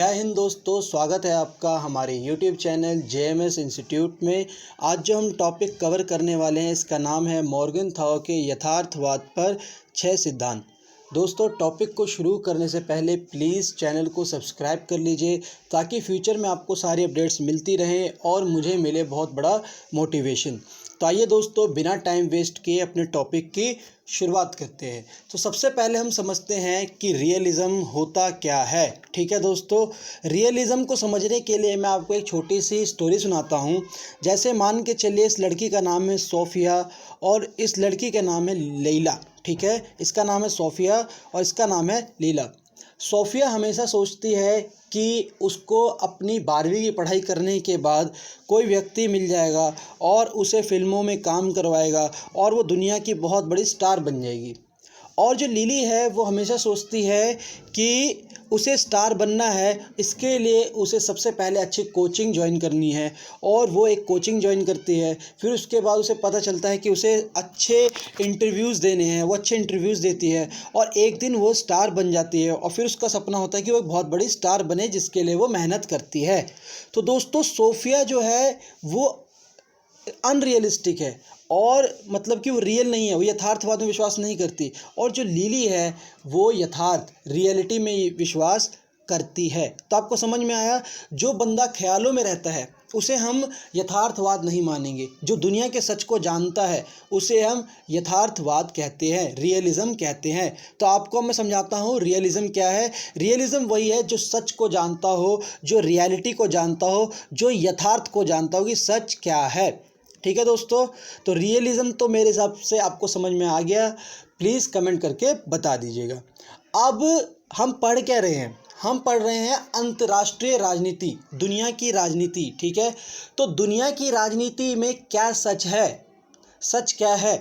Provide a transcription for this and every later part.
जय हिंद दोस्तों, स्वागत है आपका हमारे YouTube चैनल JMS इंस्टीट्यूट में। आज जो हम टॉपिक कवर करने वाले हैं इसका नाम है मॉर्गनथाउ के यथार्थवाद पर 6 सिद्धांत। दोस्तों, टॉपिक को शुरू करने से पहले प्लीज़ चैनल को सब्सक्राइब कर लीजिए ताकि फ्यूचर में आपको सारी अपडेट्स मिलती रहें और मुझे मिले बहुत बड़ा मोटिवेशन। तो आइए दोस्तों, बिना टाइम वेस्ट किए अपने टॉपिक की शुरुआत करते हैं। तो सबसे पहले हम समझते हैं कि रियलिज़म होता क्या है। ठीक है दोस्तों, रियलिज़म को समझने के लिए मैं आपको एक छोटी सी स्टोरी सुनाता हूँ। जैसे मान के चलिए इस लड़की का नाम है सोफिया और इस लड़की का नाम है लैला। ठीक है, इसका नाम है सोफिया और इसका नाम है लैला। सोफिया हमेशा सोचती है कि उसको अपनी 12वीं की पढ़ाई करने के बाद कोई व्यक्ति मिल जाएगा और उसे फ़िल्मों में काम करवाएगा और वो दुनिया की बहुत बड़ी स्टार बन जाएगी। और जो लिली है वो हमेशा सोचती है कि उसे स्टार बनना है, इसके लिए उसे सबसे पहले अच्छी कोचिंग ज्वाइन करनी है और वो एक कोचिंग ज्वाइन करती है। फिर उसके बाद उसे पता चलता है कि उसे अच्छे इंटरव्यूज़ देने हैं, वो अच्छे इंटरव्यूज़ देती है और एक दिन वो स्टार बन जाती है और फिर उसका सपना होता है कि वो एक बहुत बड़ी स्टार बने, जिसके लिए वो मेहनत करती है। तो दोस्तों, सोफिया जो है वो अनरियलिस्टिक है और मतलब कि वो रियल नहीं है, वो यथार्थवाद में विश्वास नहीं करती। और जो लिली है वो यथार्थ रियलिटी में विश्वास करती है। तो आपको समझ में आया, जो बंदा ख्यालों में रहता है उसे हम यथार्थवाद नहीं मानेंगे, जो दुनिया के सच को जानता है उसे हम यथार्थवाद कहते हैं, रियलिज़म कहते हैं। तो आपको मैं समझाता हूँ रियलिज़म क्या है। रियलिज़म वही है जो सच को जानता हो, जो रियलिटी को जानता हो, जो यथार्थ को जानता हो कि सच क्या है। ठीक है दोस्तों, तो रियलिज़म तो मेरे हिसाब से आपको समझ में आ गया। प्लीज़ कमेंट करके बता दीजिएगा। अब हम पढ़ क्या रहे हैं? हम पढ़ रहे हैं अंतर्राष्ट्रीय राजनीति, दुनिया की राजनीति। ठीक है, तो दुनिया की राजनीति में क्या सच है, सच क्या है,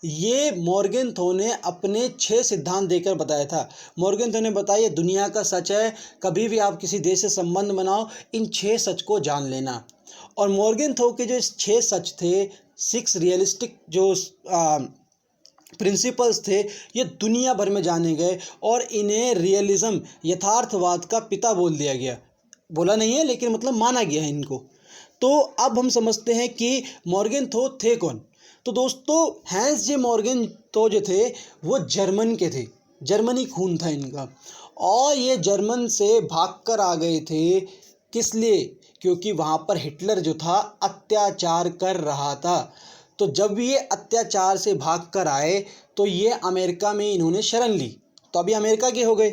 ये मॉर्गनथाउ ने अपने 6 सिद्धांत देकर बताया था। मॉर्गनथाउ ने बताया दुनिया का सच है, कभी भी आप किसी देश से संबंध बनाओ, इन 6 सच को जान लेना। और मॉर्गनथाउ के जो 6 सच थे, 6 रियलिस्टिक जो प्रिंसिपल्स थे, ये दुनिया भर में जाने गए और इन्हें रियलिज़म यथार्थवाद का पिता बोल दिया गया। बोला नहीं है लेकिन मतलब माना गया है इनको। तो अब हम समझते हैं कि मॉर्गनथाउ थे कौन। तो दोस्तों, हैंस जे मॉर्गनथाउ जो थे वो जर्मन के थे, जर्मनी खून था इनका। और ये जर्मन से भागकर आ गए थे, किस लिए? क्योंकि वहाँ पर हिटलर जो था अत्याचार कर रहा था। तो जब ये अत्याचार से भागकर आए तो ये अमेरिका में इन्होंने शरण ली, तो अभी अमेरिका के हो गए।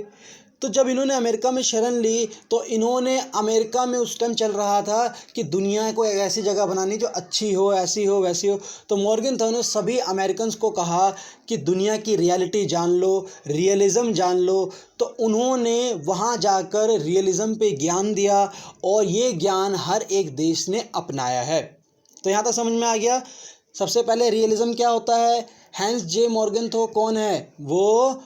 तो जब इन्होंने अमेरिका में शरण ली तो इन्होंने अमेरिका में उस टाइम चल रहा था कि दुनिया को एक ऐसी जगह बनानी जो अच्छी हो, ऐसी हो, वैसी हो। तो मॉर्गनथाउ ने सभी अमेरिकन्स को कहा कि दुनिया की रियलिटी जान लो, रियलिज़म जान लो। तो उन्होंने वहाँ जाकर रियलिज़म पे ज्ञान दिया और ये ज्ञान हर एक देश ने अपनाया है। तो यहाँ तक समझ में आ गया। सबसे पहले रियलिज़म क्या होता है। हैंस जे मॉर्गनथाउ कौन है? वो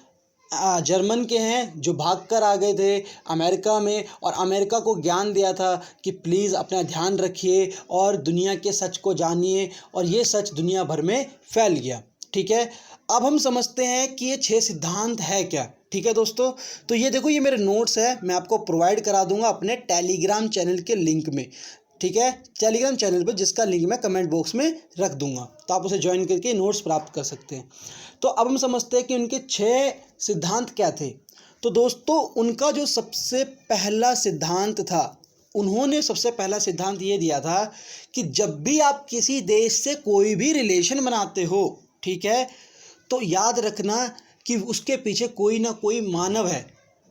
जर्मन के हैं जो भागकर आ गए थे अमेरिका में और अमेरिका को ज्ञान दिया था कि प्लीज़ अपना ध्यान रखिए और दुनिया के सच को जानिए, और ये सच दुनिया भर में फैल गया। ठीक है, अब हम समझते हैं कि ये 6 सिद्धांत है क्या। ठीक है दोस्तों, तो ये देखो, ये मेरे नोट्स है, मैं आपको प्रोवाइड करा दूंगा अपने टेलीग्राम चैनल के लिंक में। ठीक है, टेलीग्राम चैनल पर, जिसका लिंक मैं कमेंट बॉक्स में रख दूंगा, तो आप उसे ज्वाइन करके नोट्स प्राप्त कर सकते हैं। तो अब हम समझते हैं कि उनके 6 सिद्धांत क्या थे। तो दोस्तों, उनका जो सबसे पहला सिद्धांत था, उन्होंने सबसे पहला सिद्धांत ये दिया था कि जब भी आप किसी देश से कोई भी रिलेशन बनाते हो, ठीक है, तो याद रखना कि उसके पीछे कोई ना कोई मानव है।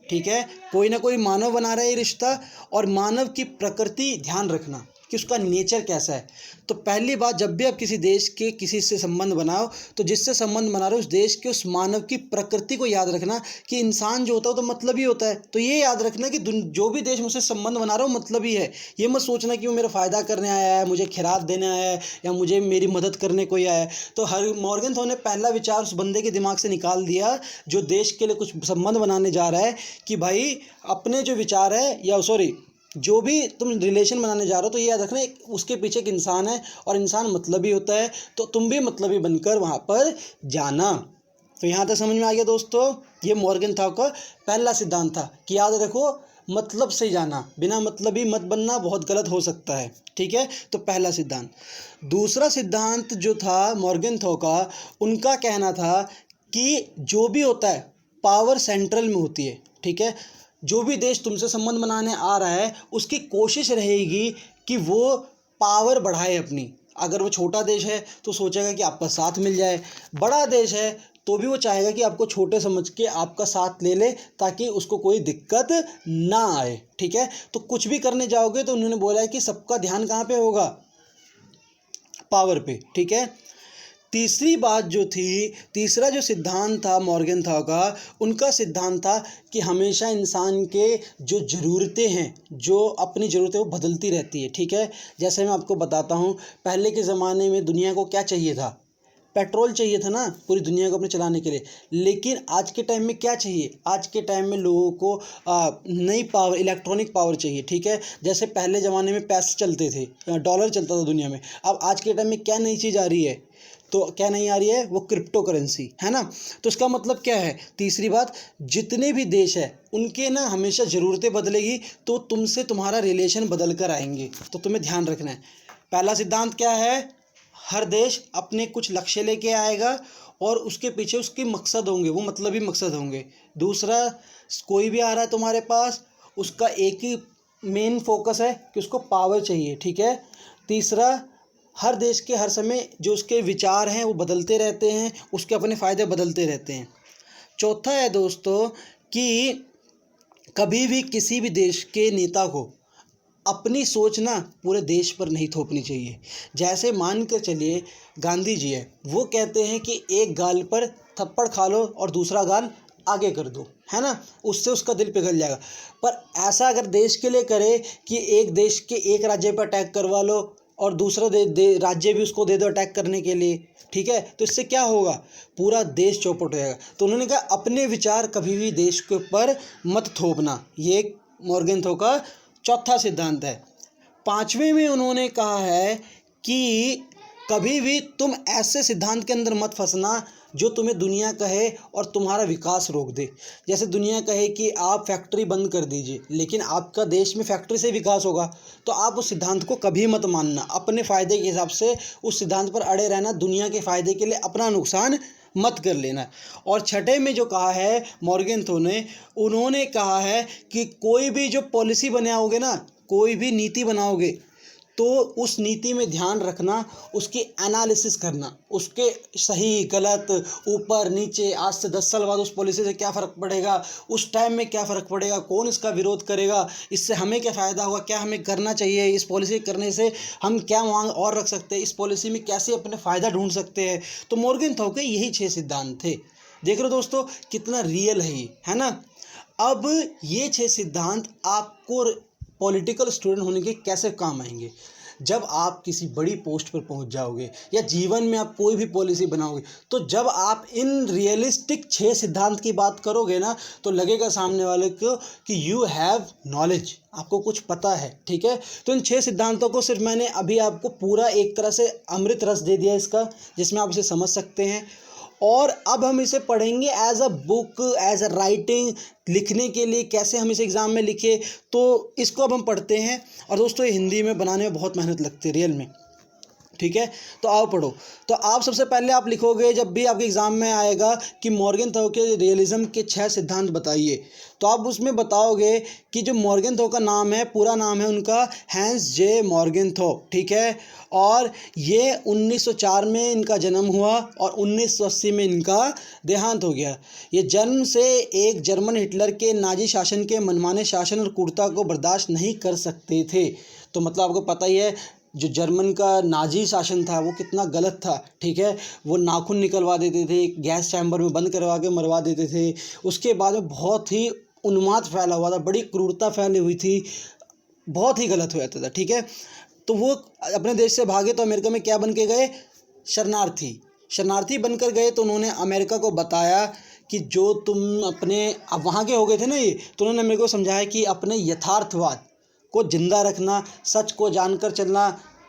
ठीक है, कोई ना कोई मानव बना रहा है ये रिश्ता, और मानव की प्रकृति ध्यान रखना कि उसका नेचर कैसा है। तो पहली बात, जब भी आप किसी देश के किसी से संबंध बनाओ तो जिससे संबंध बना रहे हो उस देश के उस मानव की प्रकृति को याद रखना कि इंसान जो होता है वो तो मतलब ही होता है। तो ये याद रखना कि जो भी देश मुझसे संबंध बना रहा हो मतलब ही है। ये मत सोचना कि वो मेरा फ़ायदा करने आया है, मुझे खैरात देने आया है या मुझे मेरी मदद करने कोई आया है। तो मॉर्गनथाउ ने पहला विचार उस बंदे के दिमाग से निकाल दिया जो देश के लिए कुछ संबंध बनाने जा रहा है कि भाई अपने जो विचार है, या सॉरी, जो भी तुम रिलेशन बनाने जा रहे हो, तो ये याद रखना उसके पीछे एक इंसान है और इंसान मतलबी होता है। तो तुम भी मतलबी बनकर वहाँ पर जाना। तो यहाँ तक समझ में आ गया दोस्तों। ये मॉर्गनथाउ का पहला सिद्धांत था कि याद रखो मतलब से जाना, बिना मतलब ही मत बनना बहुत गलत हो सकता है। ठीक है, तो पहला सिद्धांत। दूसरा सिद्धांत जो था मॉर्गेनथॉ का, उनका कहना था कि जो भी होता है पावर सेंट्रल में होती है। ठीक है, जो भी देश तुमसे संबंध बनाने आ रहा है उसकी कोशिश रहेगी कि वो पावर बढ़ाए अपनी। अगर वो छोटा देश है तो सोचेगा कि आपका साथ मिल जाए, बड़ा देश है तो भी वो चाहेगा कि आपको छोटे समझ के आपका साथ ले ले ताकि उसको कोई दिक्कत ना आए। ठीक है, तो कुछ भी करने जाओगे तो उन्होंने बोला है कि सबका ध्यान कहाँ पे होगा, पावर पे। ठीक है, तीसरी बात जो थी, तीसरा जो सिद्धांत था मॉर्गेनथॉ का, उनका सिद्धांत था कि हमेशा इंसान के जो ज़रूरतें हैं, जो अपनी ज़रूरतें वो बदलती रहती है। ठीक है, जैसे मैं आपको बताता हूँ, पहले के ज़माने में दुनिया को क्या चाहिए था, पेट्रोल चाहिए था ना पूरी दुनिया को अपने चलाने के लिए। लेकिन आज के टाइम में क्या चाहिए, आज के टाइम में लोगों को नई पावर, इलेक्ट्रॉनिक पावर चाहिए। ठीक है, जैसे पहले ज़माने में पैसे चलते थे, डॉलर चलता था दुनिया में, अब आज के टाइम में क्या नई चीज़ आ रही है, तो क्या नहीं आ रही है, वो क्रिप्टो करेंसी है ना। तो इसका मतलब क्या है, तीसरी बात, जितने भी देश है उनके ना हमेशा ज़रूरतें बदलेगी तो तुमसे तुम्हारा रिलेशन बदल कर आएंगे, तो तुम्हें ध्यान रखना है। पहला सिद्धांत क्या है, हर देश अपने कुछ लक्ष्य लेके आएगा और उसके पीछे उसके मकसद होंगे, वो मतलबी मकसद होंगे। दूसरा, कोई भी आ रहा है तुम्हारे पास, उसका एक ही मेन फोकस है कि उसको पावर चाहिए। ठीक है, तीसरा, हर देश के हर समय जो उसके विचार हैं वो बदलते रहते हैं, उसके अपने फ़ायदे बदलते रहते हैं। चौथा है दोस्तों कि कभी भी किसी भी देश के नेता को अपनी सोच ना पूरे देश पर नहीं थोपनी चाहिए। जैसे मान कर चलिए गांधी जी है, वो कहते हैं कि एक गाल पर थप्पड़ खा लो और दूसरा गाल आगे कर दो, है ना, उससे उसका दिल पिघल जाएगा। पर ऐसा अगर देश के लिए करे कि एक देश के एक राज्य पर अटैक करवा लो और दूसरा राज्य भी उसको दे दो अटैक करने के लिए, ठीक है, तो इससे क्या होगा, पूरा देश चौपट हो जाएगा। तो उन्होंने कहा अपने विचार कभी भी देश के ऊपर मत थोपना, ये मॉर्गेनथॉ का चौथा सिद्धांत है। पांचवें में उन्होंने कहा है कि कभी भी तुम ऐसे सिद्धांत के अंदर मत फंसना जो तुम्हें दुनिया कहे और तुम्हारा विकास रोक दे। जैसे दुनिया कहे कि आप फैक्ट्री बंद कर दीजिए, लेकिन आपका देश में फैक्ट्री से विकास होगा, तो आप उस सिद्धांत को कभी मत मानना, अपने फ़ायदे के हिसाब से उस सिद्धांत पर अड़े रहना, दुनिया के फ़ायदे के लिए अपना नुकसान मत कर लेना। और छठे में जो कहा है मॉर्गेनथॉ ने, उन्होंने कहा है कि कोई भी जो पॉलिसी बनाओगे ना, कोई भी नीति बनाओगे तो उस नीति में ध्यान रखना, उसकी एनालिसिस करना, उसके सही गलत, ऊपर नीचे, आज से 10 साल बाद उस पॉलिसी से क्या फ़र्क पड़ेगा, उस टाइम में क्या फ़र्क पड़ेगा, कौन इसका विरोध करेगा, इससे हमें क्या फ़ायदा होगा, क्या हमें करना चाहिए, इस पॉलिसी करने से हम क्या मांग और रख सकते हैं, इस पॉलिसी में कैसे अपने फ़ायदा ढूंढ सकते हैं। तो मॉर्गेनथॉ के यही 6 सिद्धांत थे। देख लो दोस्तों कितना रियल है ये, है ना। अब ये 6 सिद्धांत आपको पॉलिटिकल स्टूडेंट होने के कैसे काम आएंगे, जब आप किसी बड़ी पोस्ट पर पहुंच जाओगे या जीवन में आप कोई भी पॉलिसी बनाओगे, तो जब आप इन रियलिस्टिक 6 सिद्धांत की बात करोगे ना, तो लगेगा सामने वाले को कि यू हैव नॉलेज, आपको कुछ पता है। ठीक है, तो इन 6 सिद्धांतों को सिर्फ मैंने अभी आपको पूरा एक तरह से अमृत रस दे दिया इसका, जिसमें आप इसे समझ सकते हैं। और अब हम इसे पढ़ेंगे as a book, as a writing, लिखने के लिए कैसे हम इसे एग्ज़ाम में लिखे, तो इसको अब हम पढ़ते हैं। और दोस्तों ये हिंदी में बनाने में बहुत मेहनत लगती है रियल में, ठीक है, तो आओ पढ़ो। तो आप सबसे पहले आप लिखोगे जब भी आपके एग्ज़ाम में आएगा कि मॉर्गेनथॉ के रियलिज्म के 6 सिद्धांत बताइए, तो आप उसमें बताओगे कि जो मॉर्गेनथॉ का नाम है, पूरा नाम है उनका हैंस जे मॉर्गेनथॉ। ठीक है, और ये 1904 में इनका जन्म हुआ और 1980 में इनका देहांत हो गया। ये जन्म से एक जर्मन हिटलर के नाजी शासन के मनमाने शासन और क्रूरता को बर्दाश्त नहीं कर सकते थे। तो मतलब आपको पता ही है जो जर्मन का नाजी शासन था वो कितना गलत था। ठीक है, वो नाखून निकलवा देते थे, गैस चैम्बर में बंद करवा के मरवा देते थे। उसके बाद में बहुत ही उन्माद फैला हुआ था, बड़ी क्रूरता फैली हुई थी, बहुत ही गलत हो जाता था। ठीक है, तो वो अपने देश से भागे तो अमेरिका में क्या बन के गए, शरणार्थी बनकर गए। तो उन्होंने अमेरिका को बताया कि जो तुम अपने, अब वहाँ के हो गए थे ना ये, तो उन्होंने अमेरिका को समझाया कि अपने यथार्थवाद को जिंदा रखना, सच को जानकर चलना,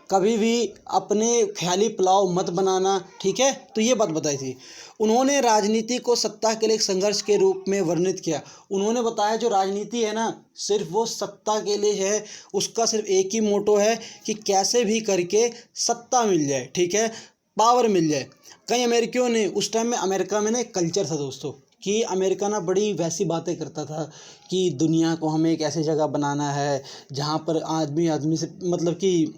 कभी भी अपने ख्याली पुलाव मत बनाना, ठीक है। तो ये बात बताई थी। उन्होंने राजनीति को सत्ता के लिए एक संघर्ष के रूप में वर्णित किया। उन्होंने बताया जो राजनीति है ना, सिर्फ वो सत्ता के लिए है, उसका सिर्फ एक ही मोटो है कि कैसे भी करके सत्ता मिल जाए, ठीक है, पावर मिल जाए। कई अमेरिकियों ने, उस टाइम में अमेरिका में ना एक कल्चर था दोस्तों कि अमेरिका ना बड़ी वैसी बातें करता था कि दुनिया को हमें एक ऐसी जगह बनाना है जहाँ पर आदमी आदमी से मतलब कि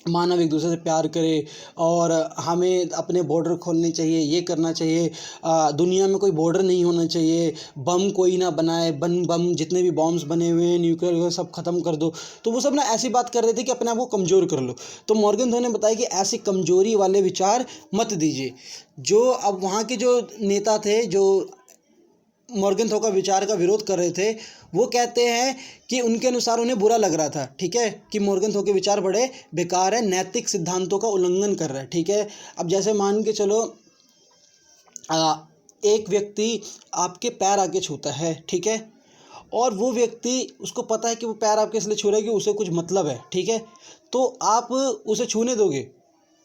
मानव एक दूसरे से प्यार करे, और हमें अपने बॉर्डर खोलने चाहिए, ये करना चाहिए, दुनिया में कोई बॉर्डर नहीं होना चाहिए, बम कोई ना बनाए, बम जितने भी बॉम्ब्स बने हुए हैं न्यूक्लियर वगैरह सब ख़त्म कर दो। तो वो सब ना ऐसी बात कर रहे थे कि अपने आप को कमज़ोर कर लो। तो मॉर्गनथॉर्न ने बताया कि ऐसी कमज़ोरी वाले विचार मत दीजिए। जो अब वहाँ के जो नेता थे जो मॉर्गनथॉर्न का विचार का विरोध कर रहे थे, वो कहते हैं कि उनके अनुसार उन्हें बुरा लग रहा था, ठीक है, कि मॉर्गनथॉर्न के विचार बड़े बेकार है, नैतिक सिद्धांतों का उल्लंघन कर रहा है, ठीक है। अब जैसे मान के चलो एक व्यक्ति आपके पैर आके छूता है, ठीक है, और वो व्यक्ति, उसको पता है कि वो पैर आपके इसलिए छू रहा है कि उसे कुछ मतलब है, ठीक है, तो आप उसे छूने दोगे?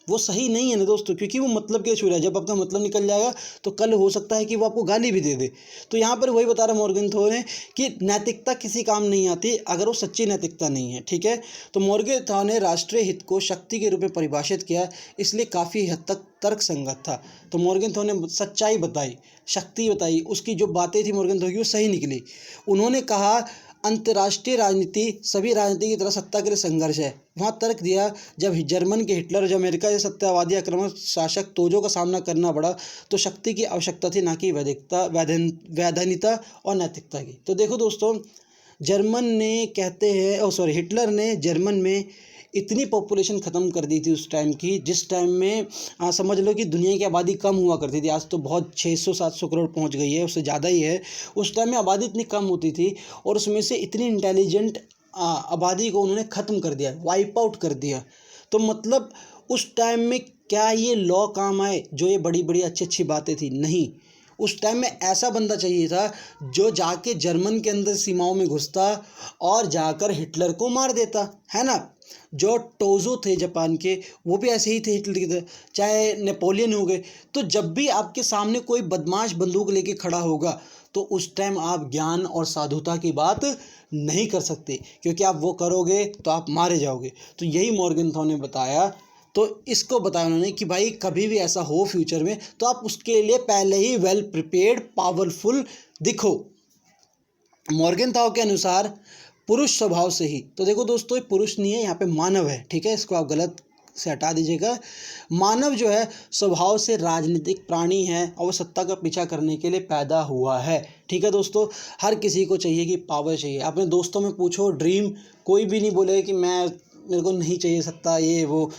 वो सही नहीं है ना दोस्तों, क्योंकि वो मतलब के लिए छू रहा है। जब आपका मतलब निकल जाएगा तो कल हो सकता है कि वो आपको गाली भी दे दे। तो यहाँ पर वही बता रहा मॉर्गनथॉर्न ने कि नैतिकता किसी काम नहीं आती अगर वो सच्ची नैतिकता नहीं है, ठीक है। तो मॉर्गनथॉर्न ने राष्ट्रीय हित को शक्ति के रूप में परिभाषित किया, इसलिए काफ़ी हद तक तर्कसंगत था। तो मॉर्गनथॉर्न ने सच्चाई बताई, शक्ति बताई, उसकी जो बातें थी मॉर्गनथॉर्न की वो सही निकली। उन्होंने कहा अंतर्राष्ट्रीय राजनीति सभी राजनीति की तरह सत्ता के लिए संघर्ष है। वहाँ तर्क दिया, जब जर्मन के हिटलर, जब अमेरिका के सत्तावादी आक्रामक शासक तोजो का सामना करना पड़ा तो शक्ति की आवश्यकता थी, ना कि वैधानिकता और नैतिकता की। तो देखो दोस्तों, जर्मन ने कहते हैं हिटलर ने जर्मन में इतनी पॉपुलेशन ख़त्म कर दी थी उस टाइम की, जिस टाइम में समझ लो कि दुनिया की आबादी कम हुआ करती थी। आज तो बहुत 600-700 करोड़ पहुंच गई है, उससे ज़्यादा ही है। उस टाइम में आबादी इतनी कम होती थी और उसमें से इतनी इंटेलिजेंट आबादी को उन्होंने ख़त्म कर दिया, वाइप आउट कर दिया। तो मतलब उस टाइम में क्या ये लॉ काम आए जो ये बड़ी बड़ी अच्छी अच्छी बातें थी? नहीं। उस टाइम में ऐसा बंदा चाहिए था जो जाके जर्मन के अंदर सीमाओं में घुसता और जाकर हिटलर को मार देता, है ना। जो टोजो थे जापान के, वो भी ऐसे ही थे हिटलर की तरह, चाहे नेपोलियन हो गए। तो जब भी आपके सामने कोई बदमाश बंदूक लेके खड़ा होगा तो उस टाइम आप ज्ञान और साधुता की बात नहीं कर सकते, क्योंकि आप वो करोगे तो आप मारे जाओगे। तो यही मॉर्गनथॉर्न ने बताया। तो इसको बताया उन्होंने कि भाई कभी भी ऐसा हो फ्यूचर में तो आप उसके लिए पहले ही वेल प्रिपेयर्ड, पावरफुल दिखो। मॉर्गनथॉर्न के अनुसार पुरुष स्वभाव से ही, तो देखो दोस्तों, ये पुरुष नहीं है, यहाँ पे मानव है, ठीक है, इसको आप गलत से हटा दीजिएगा। मानव जो है स्वभाव से राजनीतिक प्राणी है और वो सत्ता का पीछा करने के लिए पैदा हुआ है, ठीक है दोस्तों। हर किसी को चाहिए कि पावर चाहिए। अपने दोस्तों में पूछो ड्रीम, कोई भी नहीं बोलेगा कि मेरे को नहीं चाहिए सत्ता, ये वो।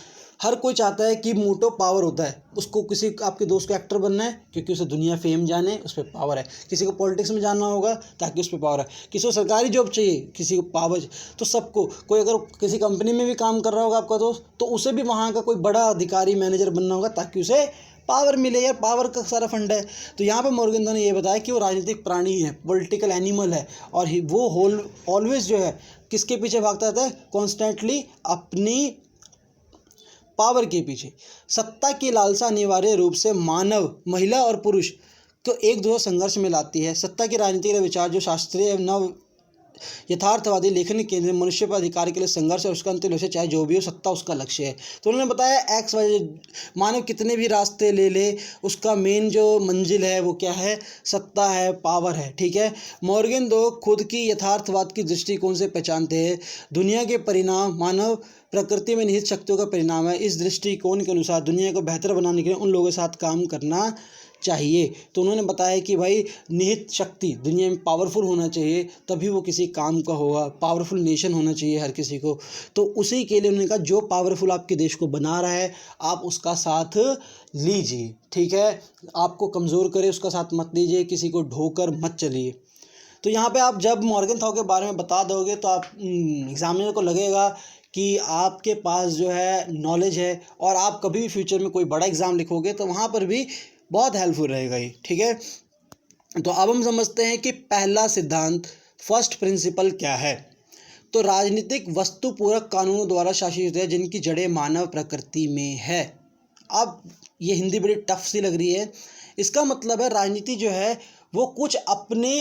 हर कोई चाहता है कि मोटो पावर होता है, उसको किसी आपके दोस्त को एक्टर बनना है क्योंकि उसे दुनिया फेम जाने, उस पर पावर है। किसी को पॉलिटिक्स में जाना होगा ताकि उस पर पावर है। किसी को सरकारी जॉब चाहिए, किसी को पावर। तो सबको, कोई अगर किसी कंपनी में भी काम कर रहा होगा आपका दोस्त, तो उसे भी वहाँ का कोई बड़ा अधिकारी, मैनेजर बनना होगा ताकि उसे पावर मिले। यार पावर का सारा फंड है। तो यहाँ पर मॉर्गनथॉर्न ने ये बताया कि वो राजनीतिक प्राणी है, पॉलिटिकल एनिमल है, और वो ऑलवेज जो है किसके पीछे भागता रहता है? कॉन्स्टेंटली अपनी पावर के पीछे। सत्ता की लालसा अनिवार्य रूप से मानव, महिला और पुरुष को एक दूसरे संघर्ष में लाती है। सत्ता की राजनीति के विचार जो शास्त्रीय नव यथार्थवादी लेखन केंद्र मनुष्य पर अधिकार के लिए संघर्ष और उसका अंतिम लक्ष्य चाहे जो भी हो, सत्ता उसका लक्ष्य है। तो उन्होंने बताया एक्स वाई मानव कितने भी रास्ते ले ले, उसका मेन जो मंजिल है वो क्या है? सत्ता है, पावर है, ठीक है। मॉर्गनथॉर्न खुद की यथार्थवाद की दृष्टिकोण से पहचानते हैं दुनिया के परिणाम मानव प्रकृति में निहित शक्तियों का परिणाम है। इस दृष्टिकोण के अनुसार दुनिया को बेहतर बनाने के लिए उन लोगों के साथ काम करना चाहिए। तो उन्होंने बताया कि भाई निहित शक्ति दुनिया में पावरफुल होना चाहिए, तभी वो किसी काम का होगा। पावरफुल नेशन होना चाहिए हर किसी को। तो उसी के लिए उन्होंने कहा जो पावरफुल आपके देश को बना रहा है आप उसका साथ लीजिए, ठीक है। आपको कमज़ोर करे उसका साथ मत लीजिए, किसी को ढोकर मत चलिए। तो यहाँ पे आप जब मॉर्गनथॉर्न के बारे में बता दोगे तो आप एग्जामिनर को लगेगा कि आपके पास जो है नॉलेज है, और आप कभी भी फ्यूचर में कोई बड़ा एग्ज़ाम लिखोगे तो वहाँ पर भी बहुत हेल्पफुल रहेगा ये, ठीक है। तो अब हम समझते हैं कि पहला सिद्धांत, फर्स्ट प्रिंसिपल क्या है। तो तो राजनीतिक वस्तु पूरक कानूनों द्वारा शासित होते हैं जिनकी जड़ें मानव प्रकृति में है। अब ये हिंदी बड़ी टफ सी लग रही है। इसका मतलब है राजनीति जो है वो कुछ अपने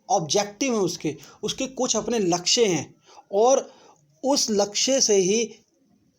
ऑब्जेक्टिव हैं, उसके कुछ अपने लक्ष्य हैं और उस लक्ष्य से ही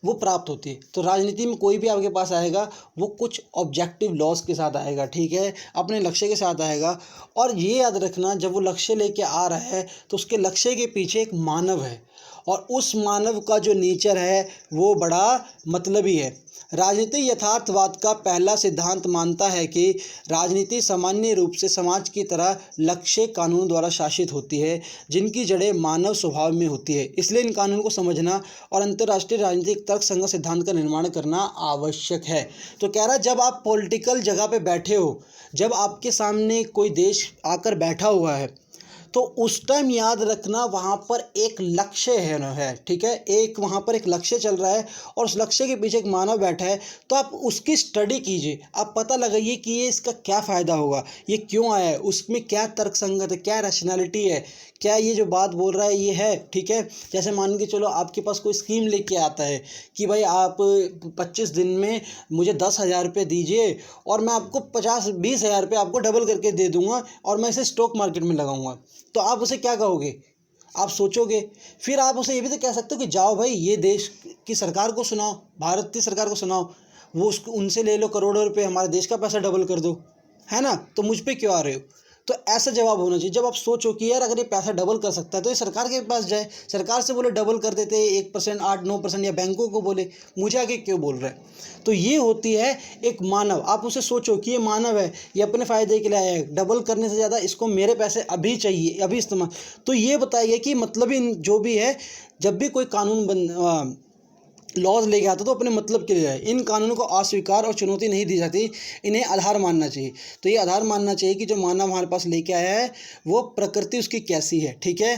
वो प्राप्त होती है। तो राजनीति में कोई भी आपके पास आएगा वो कुछ ऑब्जेक्टिव लॉस के साथ आएगा, ठीक है, अपने लक्ष्य के साथ आएगा। और ये याद रखना, जब वो लक्ष्य लेके आ रहा है तो उसके लक्ष्य के पीछे एक मानव है और उस मानव का जो नेचर है वो बड़ा मतलबी है। राजनीतिक यथार्थवाद का पहला सिद्धांत मानता है कि राजनीति सामान्य रूप से समाज की तरह लक्ष्य कानून द्वारा शासित होती है जिनकी जड़ें मानव स्वभाव में होती है। इसलिए इन कानूनों को समझना और अंतर्राष्ट्रीय राजनीतिक तर्कसंगत सिद्धांत का निर्माण करना आवश्यक है। तो कह रहा है जब आप पॉलिटिकल जगह पे बैठे हो, जब आपके सामने कोई देश आकर बैठा हुआ है तो उस टाइम याद रखना वहाँ पर एक लक्ष्य है, ठीक है, एक वहाँ पर एक लक्ष्य चल रहा है और उस लक्ष्य के पीछे एक मानव बैठा है। तो आप उसकी स्टडी कीजिए, आप पता लगाइए कि ये इसका क्या फ़ायदा होगा, ये क्यों आया है, उसमें क्या तर्कसंगत है, क्या रैशनैलिटी है, क्या ये जो बात बोल रहा है ये है, ठीक है। जैसे मान के चलो आपके पास कोई स्कीम लेके आता है कि भाई आप 25 दिन में मुझे 10,000 रुपये दीजिए और मैं आपको 20,000 रुपये आपको डबल करके दे दूंगा और मैं इसे स्टॉक मार्केट में लगाऊंगा। तो आप उसे क्या कहोगे, आप सोचोगे। फिर आप उसे ये भी तो कह सकते हो कि जाओ भाई ये देश की सरकार को सुनाओ, भारत की सरकार को सुनाओ, वो उसको उनसे ले लो करोड़ों रुपए, हमारे देश का पैसा डबल कर दो, है ना, तो मुझ पे क्यों आ रहे हो। तो ऐसा जवाब होना चाहिए जब आप सोचो कि यार अगर ये पैसा डबल कर सकता है तो ये सरकार के पास जाए, सरकार से बोले डबल कर देते 1%, 8-9%, या बैंकों को बोले, मुझे आगे क्यों बोल रहे हैं। तो ये होती है एक मानव। आप उसे सोचो कि ये मानव है, ये अपने फ़ायदे के लिए आया है, डबल करने से ज़्यादा इसको मेरे पैसे अभी चाहिए, अभी इस्तेमाल। तो ये बताइए कि मतलब ही जो भी है, जब भी कोई कानून लॉज लेके आता तो अपने मतलब के लिए है। इन कानूनों को अस्वीकार और चुनौती नहीं दी जाती, इन्हें आधार मानना चाहिए। तो ये आधार मानना चाहिए कि जो मानव हमारे पास लेके आया है वो प्रकृति उसकी कैसी है, ठीक है।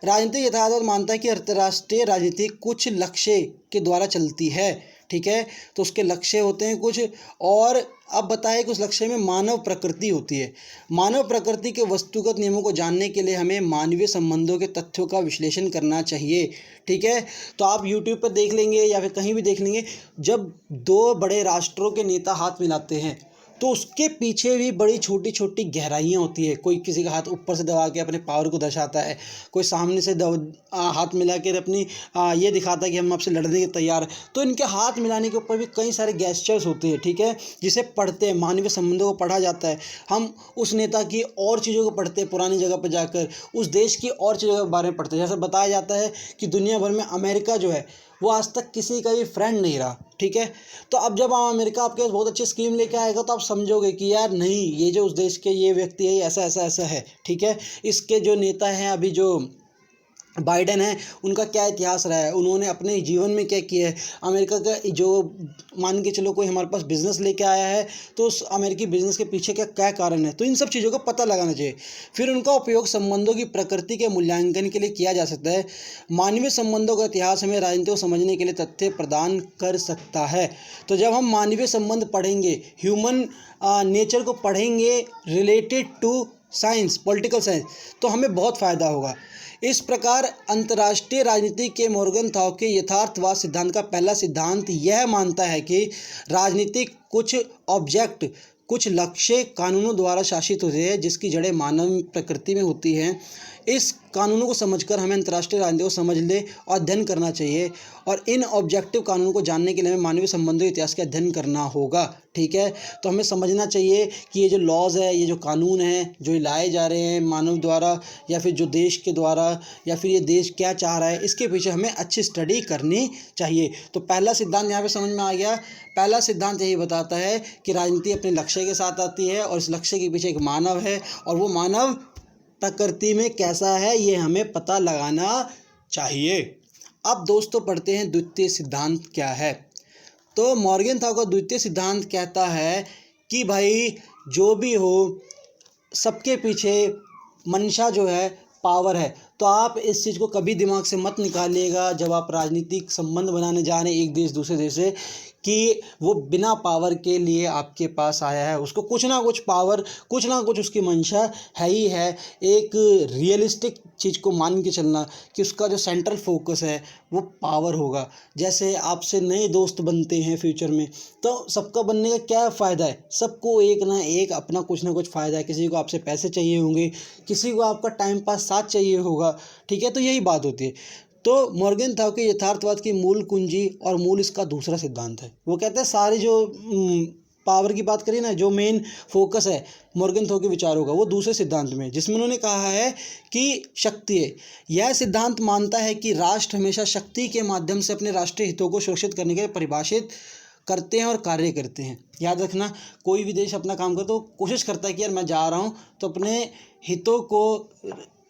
राजनीतिक यथार्थवाद मानता है कि अंतर्राष्ट्रीय राजनीति कुछ लक्ष्य के द्वारा चलती है, ठीक है, तो उसके लक्ष्य होते हैं कुछ। और अब बताएं कि उस लक्ष्य में मानव प्रकृति होती है। मानव प्रकृति के वस्तुगत नियमों को जानने के लिए हमें मानवीय संबंधों के तथ्यों का विश्लेषण करना चाहिए, ठीक है। तो आप YouTube पर देख लेंगे या फिर कहीं भी देख लेंगे, जब दो बड़े राष्ट्रों के नेता हाथ मिलाते हैं तो उसके पीछे भी बड़ी छोटी छोटी गहराइयाँ होती है। कोई किसी का हाथ ऊपर से दबा के अपने पावर को दर्शाता है, कोई सामने से हाथ मिला के अपनी ये दिखाता है कि हम आपसे लड़ने के तैयार हैं। तो इनके हाथ मिलाने के ऊपर भी कई सारे गेस्चर्स होते हैं, ठीक है, जिसे पढ़ते हैं, मानवीय संबंधों को पढ़ा जाता है। हम उस नेता की और चीज़ों को पढ़ते हैं, पुरानी जगह पर जाकर उस देश की और चीज़ों के बारे में पढ़ते हैं। जैसे बताया जाता है कि दुनिया भर में अमेरिका जो है वो आज तक किसी का भी फ्रेंड नहीं रहा, ठीक है। तो अब जब अमेरिका आपके पास बहुत अच्छी स्कीम लेके आएगा तो आप समझोगे कि यार नहीं, ये जो उस देश के ये व्यक्ति है ऐसा ऐसा ऐसा है, ठीक है। इसके जो नेता हैं अभी जो बाइडेन है, उनका क्या इतिहास रहा है, उन्होंने अपने जीवन में क्या किया है। अमेरिका का जो मान के चलो कोई हमारे पास बिज़नेस लेके आया है तो उस अमेरिकी बिज़नेस के पीछे क्या क्या कारण है, तो इन सब चीज़ों का पता लगाना चाहिए। फिर उनका उपयोग संबंधों की प्रकृति के मूल्यांकन के लिए किया जा सकता है। मानवीय संबंधों का इतिहास हमें राजनीति को समझने के लिए तथ्य प्रदान कर सकता है। तो जब हम मानवीय संबंध पढ़ेंगे, ह्यूमन नेचर को पढ़ेंगे related to science, political science, तो हमें बहुत फ़ायदा होगा। इस प्रकार अंतर्राष्ट्रीय राजनीति के मॉर्गनथाउ के यथार्थवाद सिद्धांत का पहला सिद्धांत यह मानता है कि राजनीतिक कुछ ऑब्जेक्ट, कुछ लक्ष्य कानूनों द्वारा शासित होते हैं जिसकी जड़ें मानव प्रकृति में होती हैं। इस कानूनों को समझकर हमें अंतर्राष्ट्रीय राजनीति को समझने और अध्ययन करना चाहिए और इन ऑब्जेक्टिव कानूनों को जानने के लिए हमें मानवीय संबंधों के इतिहास का अध्ययन करना होगा, ठीक है। तो हमें समझना चाहिए कि ये जो लॉज है, ये जो कानून हैं जो लाए जा रहे हैं मानव द्वारा या फिर जो देश के द्वारा, या फिर ये देश क्या चाह रहा है, इसके पीछे हमें अच्छी स्टडी करनी चाहिए। तो पहला सिद्धांत यहाँ पे समझ में आ गया। पहला सिद्धांत यही बताता है कि राजनीति अपने लक्ष्य के साथ आती है और इस लक्ष्य के पीछे एक मानव है और वो मानव प्रकृति में कैसा है ये हमें पता लगाना चाहिए। अब दोस्तों पढ़ते हैं द्वितीय सिद्धांत क्या है। तो मॉर्गनथाउ का द्वितीय सिद्धांत कहता है कि भाई जो भी हो सबके पीछे मंशा जो है पावर है। तो आप इस चीज़ को कभी दिमाग से मत निकालिएगा जब आप राजनीतिक संबंध बनाने जा रहे हैं एक देश दूसरे देश से, कि वो बिना पावर के लिए आपके पास आया है, उसको कुछ ना कुछ पावर, कुछ ना कुछ उसकी मंशा है ही है। एक रियलिस्टिक चीज़ को मान के चलना कि उसका जो सेंट्रल फोकस है वो पावर होगा। जैसे आपसे नए दोस्त बनते हैं फ्यूचर में, तो सबका बनने का क्या फ़ायदा है? सबको एक ना एक अपना कुछ ना कुछ फ़ायदा है। किसी को आपसे पैसे चाहिए होंगे, किसी को आपका टाइम पास साथ चाहिए होगा, ठीक है? तो यही बात होती है। तो मॉर्गेनथाउ के यथार्थवाद की मूल कुंजी और मूल इसका दूसरा सिद्धांत है। वो कहते हैं सारी जो पावर की बात करिए ना, जो मेन फोकस है मॉर्गेनथाउ के विचारों का, वो दूसरे सिद्धांत में, जिसमें उन्होंने कहा है कि शक्ति है। यह सिद्धांत मानता है कि राष्ट्र हमेशा शक्ति के माध्यम से अपने राष्ट्रीय हितों को सुरक्षित करने के लिए परिभाषित करते हैं और कार्य करते हैं। याद रखना, कोई भी देश अपना काम करे तो कोशिश करता है कि यार मैं जा रहा हूँ तो अपने हितों को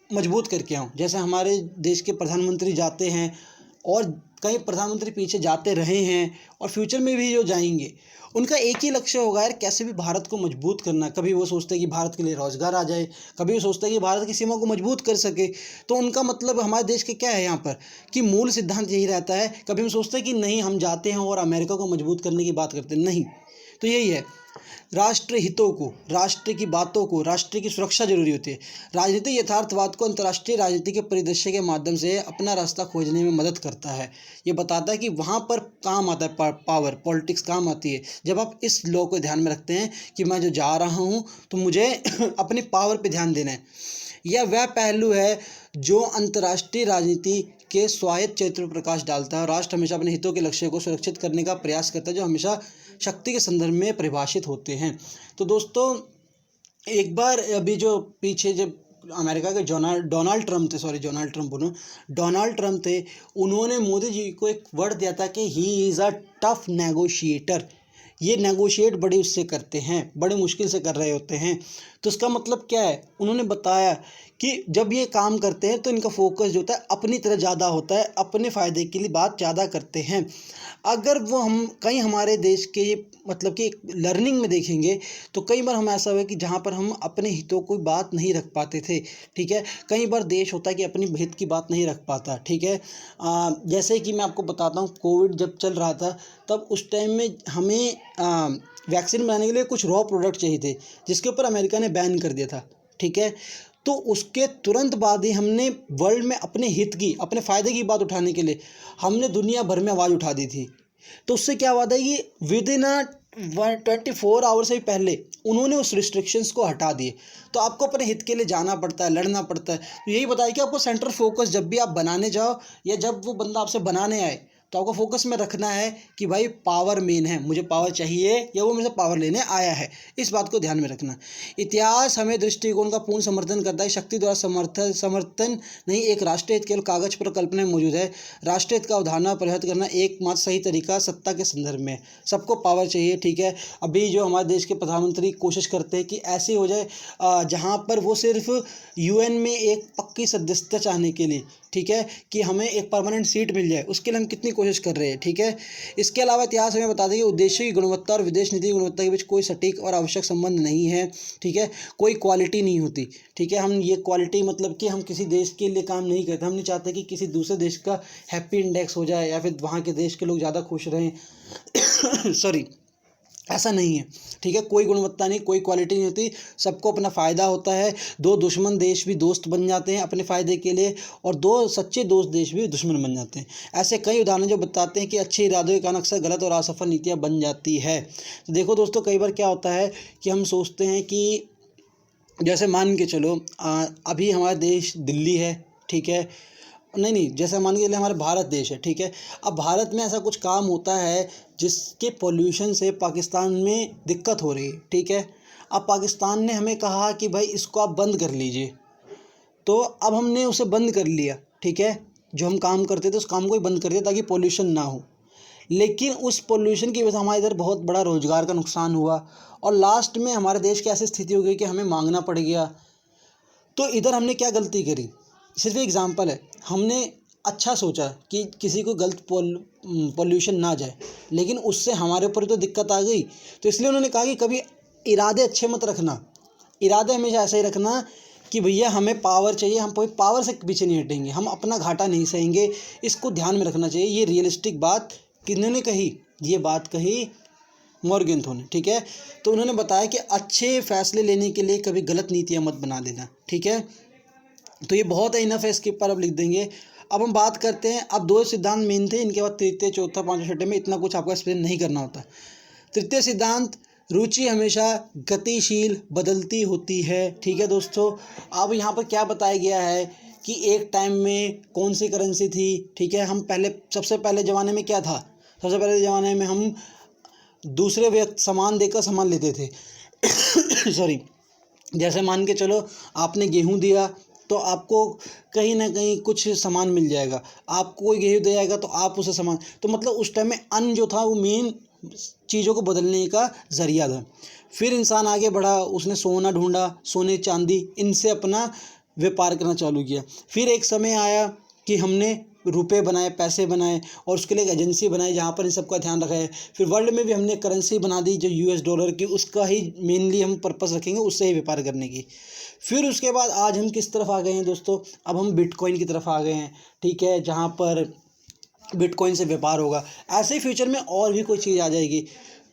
मजबूत करके आऊँ। जैसे हमारे देश के प्रधानमंत्री जाते हैं और कई प्रधानमंत्री पीछे जाते रहे हैं और फ्यूचर में भी जो जाएंगे, उनका एक ही लक्ष्य होगा यार कैसे भी भारत को मजबूत करना। कभी वो सोचते हैं कि भारत के लिए रोजगार आ जाए, कभी वो सोचते हैं कि भारत की सीमा को मजबूत कर सके। तो उनका मतलब हमारे देश के क्या है यहाँ पर कि मूल सिद्धांत यही रहता है। कभी हम सोचते हैं कि नहीं हम जाते हैं और अमेरिका को मजबूत करने की बात करते हैं, नहीं। तो यही है, राष्ट्र हितों को, राष्ट्र की बातों को, राष्ट्र की सुरक्षा जरूरी होती है। राजनीतिक यथार्थवाद को अंतर्राष्ट्रीय राजनीति के परिदृश्य के माध्यम से अपना रास्ता खोजने में मदद करता है। ये बताता है कि वहाँ पर काम आता है पावर, पॉलिटिक्स काम आती है जब आप इस लॉ को ध्यान में रखते हैं कि मैं जो जा रहा हूँ तो मुझे अपनी पावर पे ध्यान देना है। यह वह पहलू है जो अंतर्राष्ट्रीय राजनीति के स्वायत्त क्षेत्र पर प्रकाश डालता है और राष्ट्र हमेशा अपने हितों के लक्ष्य को सुरक्षित करने का प्रयास करता है, जो हमेशा शक्ति के संदर्भ में परिभाषित होते हैं। तो दोस्तों, एक बार अभी जो पीछे जब अमेरिका के डोनाल्ड ट्रम्प थे, उन्होंने मोदी जी को एक वर्ड दिया था कि he is a tough negotiator. ये नेगोशिएट बड़े उससे करते हैं, बड़े मुश्किल से कर रहे होते हैं। तो इसका मतलब क्या है? उन्होंने बताया कि जब ये काम करते हैं तो इनका फोकस जो होता है अपनी तरह ज़्यादा होता है, अपने फ़ायदे के लिए बात ज़्यादा करते हैं। अगर वो हम कहीं हमारे देश के मतलब कि लर्निंग में देखेंगे तो कई बार हम ऐसा हुआ कि जहाँ पर हम अपने हितों की बात नहीं रख पाते थे, ठीक है? कई बार देश होता है कि अपनी हित की बात नहीं रख पाता, ठीक है? जैसे कि मैं आपको बताता हूँ, कोविड जब चल रहा था तब उस टाइम में हमें वैक्सीन बनाने के लिए कुछ रॉ प्रोडक्ट चाहिए थे, जिसके ऊपर अमेरिका ने बैन कर दिया था, ठीक है? तो उसके तुरंत बाद ही हमने वर्ल्ड में अपने हित की, अपने फ़ायदे की बात उठाने के लिए हमने दुनिया भर में आवाज़ उठा दी थी। तो उससे क्या हुआ था कि विद इन 24 आवर से भी पहले उन्होंने उस रिस्ट्रिक्शंस को हटा दिए। तो आपको अपने हित के लिए जाना पड़ता है, लड़ना पड़ता है। तो यही बताया कि आपको सेंट्रल फोकस जब भी आप बनाने जाओ या जब वो बंदा आपसे बनाने आए तो आपको फोकस में रखना है कि भाई पावर मेन है, मुझे पावर चाहिए या वो मुझे पावर लेने आया है। इस बात को ध्यान में रखना। इतिहास हमें दृष्टिकोण का पूर्ण समर्थन करता है। शक्ति द्वारा समर्थन नहीं, एक राष्ट्रीय हित केवल कागज पर कल्पना में मौजूद है। राष्ट्रीय हित का अवधारणा परिहत करना एकमात्र सही तरीका सत्ता के संदर्भ में। सबको पावर चाहिए, ठीक है? अभी जो हमारे देश के प्रधानमंत्री कोशिश करते हैं कि ऐसे हो जाए जहाँ पर वो सिर्फ UN में एक पक्की सदस्यता चाहने के लिए, ठीक है, कि हमें एक परमानेंट सीट मिल जाए, उसके लिए हम कितनी कोशिश कर रहे हैं, ठीक है? इसके अलावा इतिहास हमें बता दें कि उद्देश्य की गुणवत्ता और विदेश नीति की गुणवत्ता के बीच कोई सटीक और आवश्यक संबंध नहीं है, ठीक है? कोई क्वालिटी नहीं होती, ठीक है? हम ये क्वालिटी मतलब कि हम किसी देश के लिए काम नहीं करते। हम नहीं चाहते कि किसी दूसरे देश का हैप्पी इंडेक्स हो जाए या फिर वहाँ के देश के लोग ज़्यादा खुश रहें सॉरी, ऐसा नहीं है, ठीक है? कोई गुणवत्ता नहीं, कोई क्वालिटी नहीं होती, सबको अपना फ़ायदा होता है। दो दुश्मन देश भी दोस्त बन जाते हैं अपने फ़ायदे के लिए और दो सच्चे दोस्त देश भी दुश्मन बन जाते हैं। ऐसे कई उदाहरण जो बताते हैं कि अच्छे इरादों के कारण अक्सर गलत और असफल नीतियाँ बन जाती है। तो देखो दोस्तों, कई बार क्या होता है कि हम सोचते हैं कि जैसे मान के चलो अभी हमारा देश दिल्ली है, ठीक है? नहीं, जैसे मान के चलिए हमारा भारत देश है, ठीक है? अब भारत में ऐसा कुछ काम होता है जिसके पोल्यूशन से पाकिस्तान में दिक्कत हो रही है, ठीक है? अब पाकिस्तान ने हमें कहा कि भाई इसको आप बंद कर लीजिए, तो अब हमने उसे बंद कर लिया, ठीक है? जो हम काम करते थे उस काम को ही बंद कर दिया ताकि पोल्यूशन ना हो। लेकिन उस पोल्यूशन की वजह से हमारे इधर बहुत बड़ा रोजगार का नुकसान हुआ और लास्ट में हमारे देश की ऐसी स्थिति हो गई कि हमें मांगना पड़ गया। तो इधर हमने क्या गलती करी? सिर्फ एग्जांपल है, हमने अच्छा सोचा कि किसी को गलत पोल्यूशन ना जाए, लेकिन उससे हमारे ऊपर तो दिक्कत आ गई। तो इसलिए उन्होंने कहा कि कभी इरादे अच्छे मत रखना, इरादे हमेशा ऐसा ही रखना कि भैया हमें पावर चाहिए, हम कोई पावर से पीछे नहीं हटेंगे, हम अपना घाटा नहीं सहेंगे। इसको ध्यान में रखना चाहिए, ये रियलिस्टिक बात किन्होंने कही? ये बात कही मॉर्गेंथो ने, ठीक है। तो उन्होंने बताया कि अच्छे फैसले लेने के लिए कभी गलत नीतियाँ मत बना लेना, ठीक है। तो ये बहुत है, इनफ है, इसके ऊपर अब लिख देंगे। अब हम बात करते हैं, अब 2 सिद्धांत मेन थे, इनके बाद तृतीय, चौथा, पाँचवा, छठे में इतना कुछ आपको एक्सप्लेन नहीं करना होता। तृतीय सिद्धांत, रुचि हमेशा गतिशील बदलती होती है, ठीक है दोस्तों। अब यहाँ पर क्या बताया गया है कि एक टाइम में कौन सी करेंसी थी, ठीक है। हम पहले, सबसे पहले ज़माने में क्या था, सबसे पहले ज़माने में हम दूसरे व्यक्ति सामान देकर सामान लेते थे सॉरी। जैसे मान के चलो, आपने गेहूँ दिया तो आपको कहीं ना कहीं कुछ सामान मिल जाएगा, आपको कोई गेहूँ दे जाएगा तो आप उसे सामान, तो मतलब उस टाइम में अन्न जो था वो मेन चीज़ों को बदलने का ज़रिया था। फिर इंसान आगे बढ़ा, उसने सोना ढूंढा, सोने चांदी इनसे अपना व्यापार करना चालू किया। फिर एक समय आया कि हमने रुपए बनाए, पैसे बनाए, और उसके लिए एक एजेंसी बनाई जहाँ पर इन सब का ध्यान रखा है। फिर वर्ल्ड में भी हमने करेंसी बना दी जो US डॉलर की, उसका ही मेनली हम पर्पस रखेंगे, उससे ही व्यापार करने की। फिर उसके बाद आज हम किस तरफ आ गए हैं दोस्तों, अब हम बिटकॉइन की तरफ आ गए हैं, ठीक है, जहाँ पर बिटकॉइन से व्यापार होगा। ऐसे ही फ्यूचर में और भी कोई चीज़ आ जाएगी।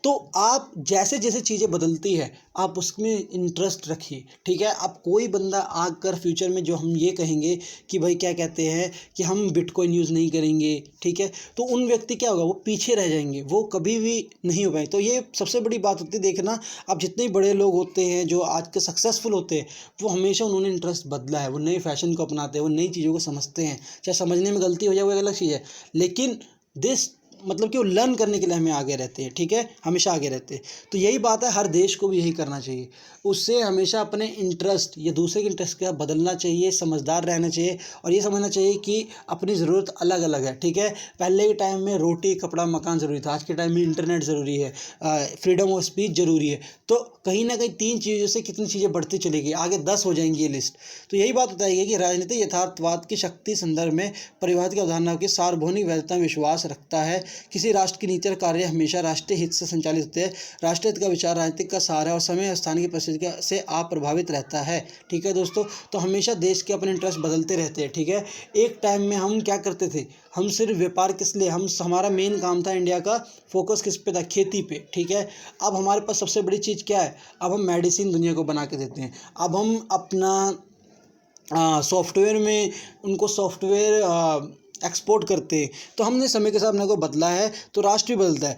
तो आप जैसे जैसे चीज़ें बदलती है आप उसमें इंटरेस्ट रखिए, ठीक है। अब कोई बंदा आकर फ्यूचर में जो हम ये कहेंगे कि भाई क्या कहते हैं कि हम बिटकॉइन यूज़ नहीं करेंगे, ठीक है, तो उन व्यक्ति क्या होगा, वो पीछे रह जाएंगे, वो कभी भी नहीं हो पाएंगे। तो ये सबसे बड़ी बात होती है, देखना अब जितने बड़े लोग होते हैं जो आज के सक्सेसफुल होते हैं, वो हमेशा उन्होंने इंटरेस्ट बदला है, वो नए फैशन को अपनाते हैं, वो नई चीज़ों को समझते हैं। चाहे समझने में गलती हो जाए वो एक अलग चीज़ है, लेकिन दिस मतलब कि वो लर्न करने के लिए हमें आगे रहते हैं, ठीक है, हमेशा आगे रहते हैं। तो यही बात है, हर देश को भी यही करना चाहिए, उससे हमेशा अपने इंटरेस्ट या दूसरे के इंटरेस्ट का बदलना चाहिए, समझदार रहना चाहिए, और ये समझना चाहिए कि अपनी ज़रूरत अलग अलग है, ठीक है। पहले के टाइम में रोटी कपड़ा मकान ज़रूरी था, आज के टाइम में इंटरनेट ज़रूरी है, फ्रीडम ऑफ स्पीच ज़रूरी है। तो कहीं ना कहीं 3 चीज़ों से कितनी चीज़ें बढ़ती चलेगी, आगे 10 हो जाएंगी ये लिस्ट। तो यही बात बताएगी कि राजनीतिक यथार्थवाद की शक्ति संदर्भ में परिवार की अवधारणा की सार्वभौमिक वैधता में विश्वास रखता है। किसी राष्ट्र की नीति और कार्य हमेशा राष्ट्रीय हित से संचालित होते हैं। राष्ट्रीय हित का विचार राजनीतिक का सहारा और समय और स्थान की परिस्थिति से आप प्रभावित रहता है, ठीक है दोस्तों। तो हमेशा देश के अपने इंटरेस्ट बदलते रहते हैं, ठीक है। एक टाइम में हम क्या करते थे, हम सिर्फ व्यापार किस लिए, हमारा मेन काम था इंडिया का, फोकस किस पे था, खेती पे, ठीक है। अब हमारे पास सबसे बड़ी चीज़ क्या है, अब हम मेडिसिन दुनिया को बना के देते हैं। अब हम अपना सॉफ्टवेयर में उनको सॉफ्टवेयर एक्सपोर्ट करते हैं। तो हमने समय के साथ अपने को बदला है, तो राष्ट्र भी बदलता है।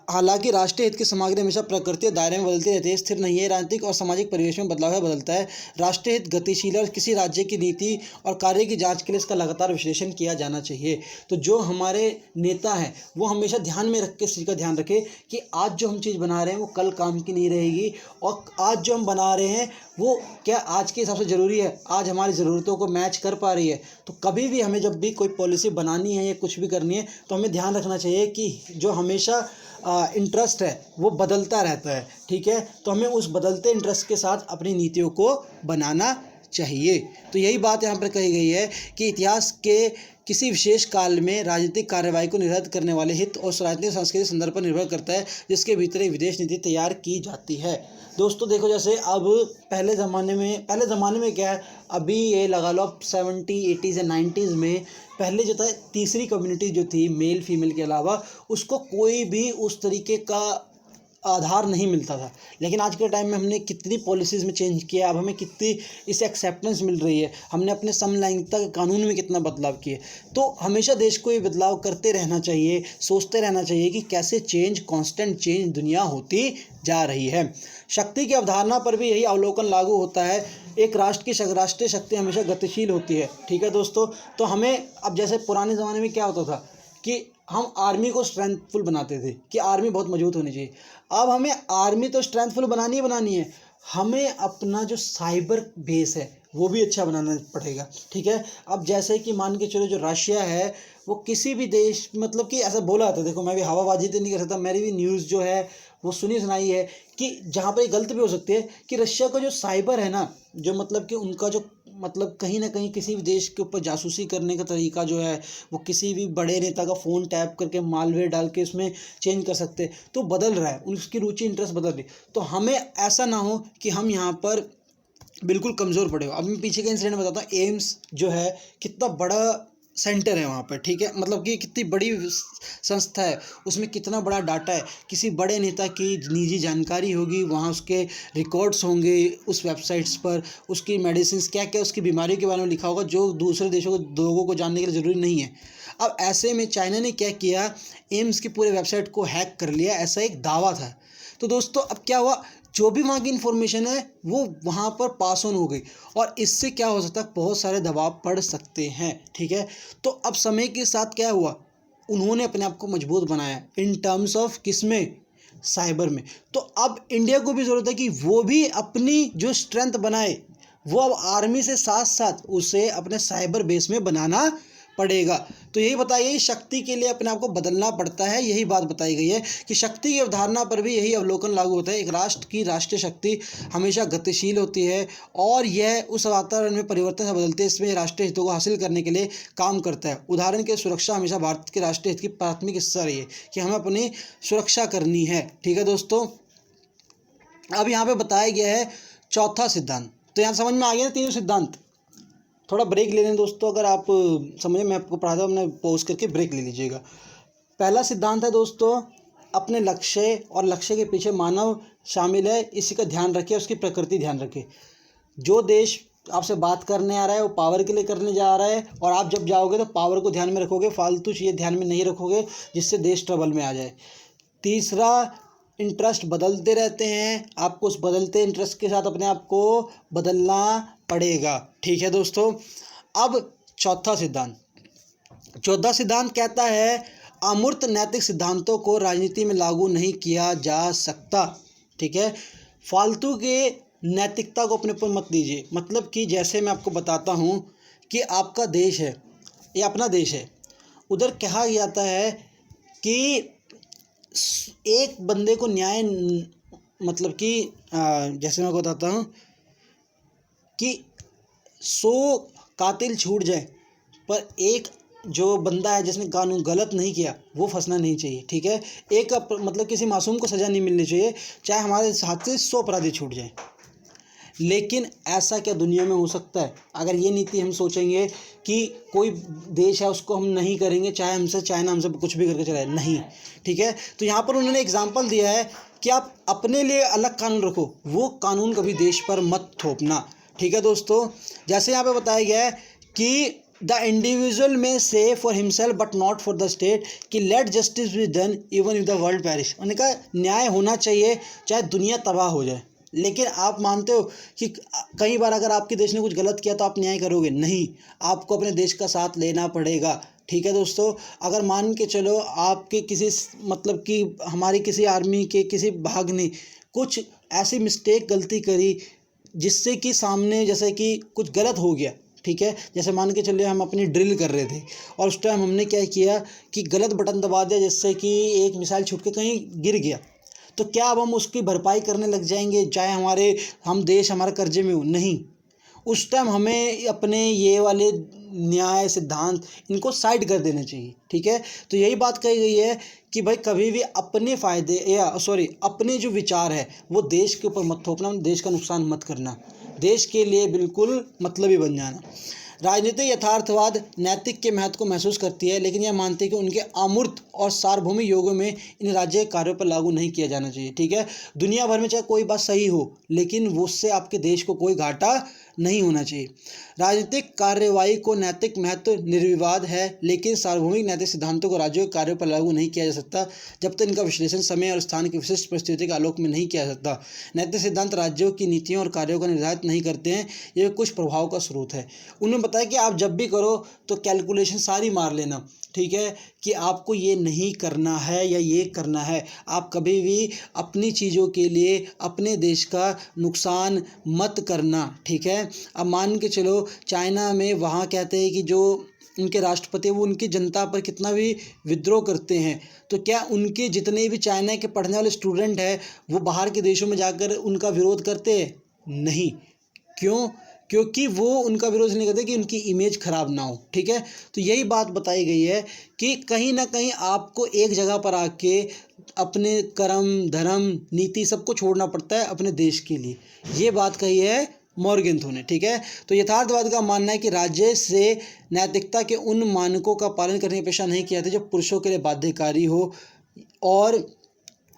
हालांकि राष्ट्रीय हित की सामग्री हमेशा प्रकृति और दायरे में बदलती रहती है, स्थिर नहीं है। राजनीतिक और सामाजिक परिवेश में बदलाव है, बदलता है। राष्ट्रीय हित गतिशील है और किसी राज्य की नीति और कार्य की जांच के लिए इसका लगातार विश्लेषण किया जाना चाहिए। तो जो हमारे नेता हैं वो हमेशा ध्यान में रख के इस चीज़ का ध्यान रखें कि आज जो हम चीज़ बना रहे हैं वो कल काम की नहीं रहेगी, और आज जो हम बना रहे हैं वो क्या आज के हिसाब से ज़रूरी है, आज हमारी ज़रूरतों को मैच कर पा रही है। तो कभी भी हमें जब भी कोई पॉलिसी बनानी है या कुछ भी करनी है तो हमें ध्यान रखना चाहिए कि जो हमेशा इंटरेस्ट है वो बदलता रहता है, ठीक है। तो हमें उस बदलते इंटरेस्ट के साथ अपनी नीतियों को बनाना चाहिए। तो यही बात यहाँ पर कही गई है कि इतिहास के किसी विशेष काल में राजनीतिक कार्रवाई को निर्धारित करने वाले हित और राजनीतिक सांस्कृतिक संदर्भ पर निर्भर करता है, जिसके भीतर एक विदेश नीति तैयार की जाती है। दोस्तों देखो, जैसे अब पहले ज़माने में क्या है, अभी ये लगा लो अब 70, 80s या 90s में पहले जो था तीसरी कम्युनिटी जो थी मेल फीमेल के अलावा, उसको कोई भी उस तरीके का आधार नहीं मिलता था। लेकिन आज के टाइम में हमने कितनी पॉलिसीज़ में चेंज किया, अब हमें कितनी इसे एक्सेप्टेंस मिल रही है, हमने अपने समलैंगिकता के कानून में कितना बदलाव किए। तो हमेशा देश को ये बदलाव करते रहना चाहिए, सोचते रहना चाहिए कि कैसे कांस्टेंट चेंज दुनिया होती जा रही है। शक्ति की अवधारणा पर भी यही अवलोकन लागू होता है। एक राष्ट्र की राष्ट्रीय शक्ति हमेशा गतिशील होती है, ठीक है दोस्तों। तो हमें अब जैसे पुराने ज़माने में क्या होता था कि हम आर्मी को स्ट्रेंथफुल बनाते थे कि आर्मी बहुत मजबूत होनी चाहिए। अब हमें आर्मी तो स्ट्रेंथफुल बनानी है, हमें अपना जो साइबर बेस है वो भी अच्छा बनाना पड़ेगा, ठीक है। अब जैसे कि मान के चलो जो रशिया है वो किसी भी देश, मतलब कि ऐसा बोला था, देखो मैं भी हवाबाजी तो नहीं कर सकता, मेरी भी न्यूज़ जो है वो सुनी सुनाई है कि जहाँ पर गलत भी हो सकती है कि रशिया का जो साइबर है ना, जो मतलब कि उनका जो मतलब कहीं ना कहीं किसी भी देश के ऊपर जासूसी करने का तरीका जो है वो किसी भी बड़े नेता का फ़ोन टैप करके मालवेयर डाल के उसमें चेंज कर सकते हैं, तो बदल रहा है, उसकी रुचि इंटरेस्ट बदल रही। तो हमें ऐसा ना हो कि हम यहाँ पर बिल्कुल कमज़ोर पड़े हो। अब मैं पीछे का इंसिडेंट बताता हूँ। एम्स जो है कितना बड़ा सेंटर है वहाँ पर, ठीक है। मतलब कि कितनी बड़ी संस्था है, उसमें कितना बड़ा डाटा है, किसी बड़े नेता की निजी जानकारी होगी वहाँ, उसके रिकॉर्ड्स होंगे उस वेबसाइट्स पर, उसकी मेडिसिन क्या क्या उसकी बीमारियों के बारे में लिखा होगा जो दूसरे देशों को लोगों को जानने के लिए ज़रूरी नहीं है। अब ऐसे में चाइना ने क्या किया, एम्स की पूरे वेबसाइट को हैक कर लिया, ऐसा एक दावा था। तो दोस्तों अब क्या हुआ, जो भी वहाँ की इन्फॉर्मेशन है वो वहाँ पर पास ऑन हो गई, और इससे क्या हो सकता है, बहुत सारे दबाव पड़ सकते हैं, ठीक है। तो अब समय के साथ क्या हुआ, उन्होंने अपने आप को मजबूत बनाया इन टर्म्स ऑफ किस में, साइबर में। तो अब इंडिया को भी ज़रूरत है कि वो भी अपनी जो स्ट्रेंथ बनाए, वो अब आर्मी से साथ साथ उसे अपने साइबर बेस में बनाना पड़ेगा। तो यही बताई गई, शक्ति के लिए अपने आप को बदलना पड़ता है, यही बात बताई गई है कि शक्ति की अवधारणा पर भी यही अवलोकन लागू होता है। एक राष्ट्र की राष्ट्रीय शक्ति हमेशा गतिशील होती है और यह उस वातावरण में परिवर्तन से बदलते, इसमें राष्ट्रीय हितों को हासिल करने के लिए काम करता है। उदाहरण के सुरक्षा हमेशा भारत के राष्ट्रीय हित की प्राथमिक हिस्सा रही है कि हमें अपनी सुरक्षा करनी है, ठीक है दोस्तों। अब यहाँ पर बताया गया है चौथा सिद्धांत। तो यहाँ समझ में आ गया तीनों सिद्धांत। थोड़ा ब्रेक ले लें दोस्तों, अगर आप समझे, मैं आपको पढ़ाता हूँ, अपने पॉज करके ब्रेक ले लीजिएगा। पहला सिद्धांत है दोस्तों, अपने लक्ष्य और लक्ष्य के पीछे मानव शामिल है, इसी का ध्यान रखें, उसकी प्रकृति ध्यान रखें। जो देश आपसे बात करने आ रहा है वो पावर के लिए करने जा रहा है, और आप जब जाओगे तो पावर को ध्यान में रखोगे, फालतू चीज़ें ध्यान में नहीं रखोगे जिससे देश ट्रबल में आ जाए। तीसरा, इंटरेस्ट बदलते रहते हैं, आपको उस बदलते इंटरेस्ट के साथ अपने आप को बदलना पड़ेगा, ठीक है दोस्तों। अब चौथा सिद्धांत कहता है अमूर्त नैतिक सिद्धांतों को राजनीति में लागू नहीं किया जा सकता, ठीक है। फालतू के नैतिकता को अपने पर मत लीजिए। मतलब कि जैसे मैं आपको बताता हूँ कि आपका देश है, ये अपना देश है, उधर कहा जाता है कि एक बंदे को न्याय, मतलब कि जैसे मैं बताता हूँ कि 100 कातिल छूट जाए, पर एक जो बंदा है जिसने कानून गलत नहीं किया वो फंसना नहीं चाहिए, ठीक है। एक मतलब किसी मासूम को सज़ा नहीं मिलनी चाहिए, चाहे हमारे हाथ से 100 अपराधी छूट जाएं। लेकिन ऐसा क्या दुनिया में हो सकता है? अगर ये नीति हम सोचेंगे कि कोई देश है उसको हम नहीं करेंगे, चाहे चाइना हमसे कुछ भी करके चलाए, नहीं, ठीक है। तो यहाँ पर उन्होंने एग्जाम्पल दिया है कि आप अपने लिए अलग कानून रखो, वो कानून कभी देश पर मत थोपना, ठीक है दोस्तों। जैसे यहाँ पे बताया गया है कि the individual may say for himself but not for the state, कि let justice be done even if the world perish. उन्होंने कहा न्याय होना चाहिए चाहे दुनिया तबाह हो जाए। लेकिन आप मानते हो कि कई बार अगर आपके देश ने कुछ गलत किया तो आप न्याय करोगे? नहीं, आपको अपने देश का साथ लेना पड़ेगा, ठीक है दोस्तों। अगर मान के चलो आपके किसी, मतलब कि हमारी किसी आर्मी के किसी भाग ने कुछ ऐसी मिस्टेक गलती करी जिससे कि सामने जैसे कि कुछ गलत हो गया, ठीक है। जैसे मान के चलिए हम अपनी ड्रिल कर रहे थे और उस टाइम हमने क्या किया कि गलत बटन दबा दिया जिससे कि एक मिसाइल छूट के कहीं गिर गया, तो क्या अब हम उसकी भरपाई करने लग जाएंगे चाहे हम देश हमारे कर्जे में हो? नहीं, उस टाइम हमें अपने ये वाले न्याय सिद्धांत इनको साइड कर देना चाहिए, ठीक है। तो यही बात कही गई है कि भाई कभी भी अपने फ़ायदे अपने जो विचार है वो देश के ऊपर मत थोपना, देश का नुकसान मत करना, देश के लिए बिल्कुल मतलबी बन जाना। राजनीतिक यथार्थवाद नैतिक के महत्व को महसूस करती है, लेकिन यह मानती है कि उनके अमूर्त और सार्वभौमिक योगों में इन राज्य कार्यों पर लागू नहीं किया जाना चाहिए, ठीक है। दुनिया भर में चाहे कोई बात सही हो, लेकिन वो उससे आपके देश को कोई घाटा नहीं होना चाहिए। राजनीतिक कार्यवाही को नैतिक महत्व निर्विवाद है, लेकिन सार्वभौमिक नैतिक सिद्धांतों को राज्यों के कार्यों पर लागू नहीं किया जा सकता जब तक इनका विश्लेषण समय और स्थान की विशिष्ट परिस्थिति के आलोक में नहीं किया जा सकता। नैतिक सिद्धांत राज्यों की नीतियों और कार्यों को निर्धारित नहीं करते हैं, ये कुछ प्रभाव का स्रोत है। उन्होंने बताया कि आप जब भी करो तो कैलकुलेशन सारी मार लेना, ठीक है, कि आपको ये नहीं करना है या ये करना है। आप कभी भी अपनी चीज़ों के लिए अपने देश का नुकसान मत करना, ठीक है। अब मान के चलो चाइना में वहाँ कहते हैं कि जो उनके राष्ट्रपति वो उनकी जनता पर कितना भी विद्रोह करते हैं, तो क्या उनके जितने भी चाइना के पढ़ने वाले स्टूडेंट हैं वो बाहर के देशों में जाकर उनका विरोध करते हैं? नहीं। क्यों? क्योंकि वो उनका विरोध नहीं करते कि उनकी इमेज ख़राब ना हो, ठीक है। तो यही बात बताई गई है कि कहीं ना कहीं आपको एक जगह पर आके अपने कर्म धर्म नीति सबको छोड़ना पड़ता है अपने देश के लिए, ये बात कही है मॉर्गेनथो ने, ठीक है। तो यथार्थवाद का मानना है कि राज्य से नैतिकता के उन मानकों का पालन करने की अपेक्षा नहीं किया जाता जो पुरुषों के लिए बाध्यकारी हो और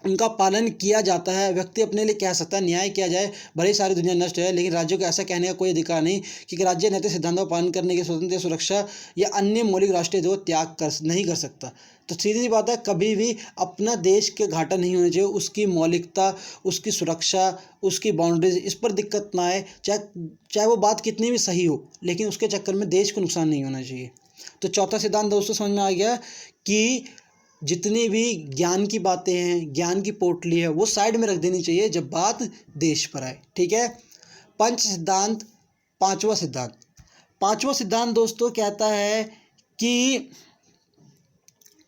उनका पालन किया जाता है। व्यक्ति अपने लिए कह सकता है न्याय किया जाए, भले ही सारी दुनिया नष्ट है, लेकिन राज्यों को ऐसा कहने का कोई अधिकार नहीं कि राज्य नैतिक सिद्धांतों का पालन करने की स्वतंत्रता, सुरक्षा या अन्य मौलिक राष्ट्रीय हितों को त्याग कर नहीं कर सकता। तो सीधी सी बात है, कभी भी अपना देश के घाटा नहीं होना चाहिए, उसकी मौलिकता, उसकी सुरक्षा, उसकी बाउंड्रीज, इस पर दिक्कत ना आए, चाहे वो बात कितनी भी सही हो, लेकिन उसके चक्कर में देश को नुकसान नहीं होना चाहिए। तो चौथा सिद्धांत दोस्तों समझ में आ गया कि जितनी भी ज्ञान की बातें हैं, ज्ञान की पोटली है, वो साइड में रख देनी चाहिए जब बात देश पर आए, ठीक है। पंच सिद्धांत, पांचवा सिद्धांत दोस्तों कहता है कि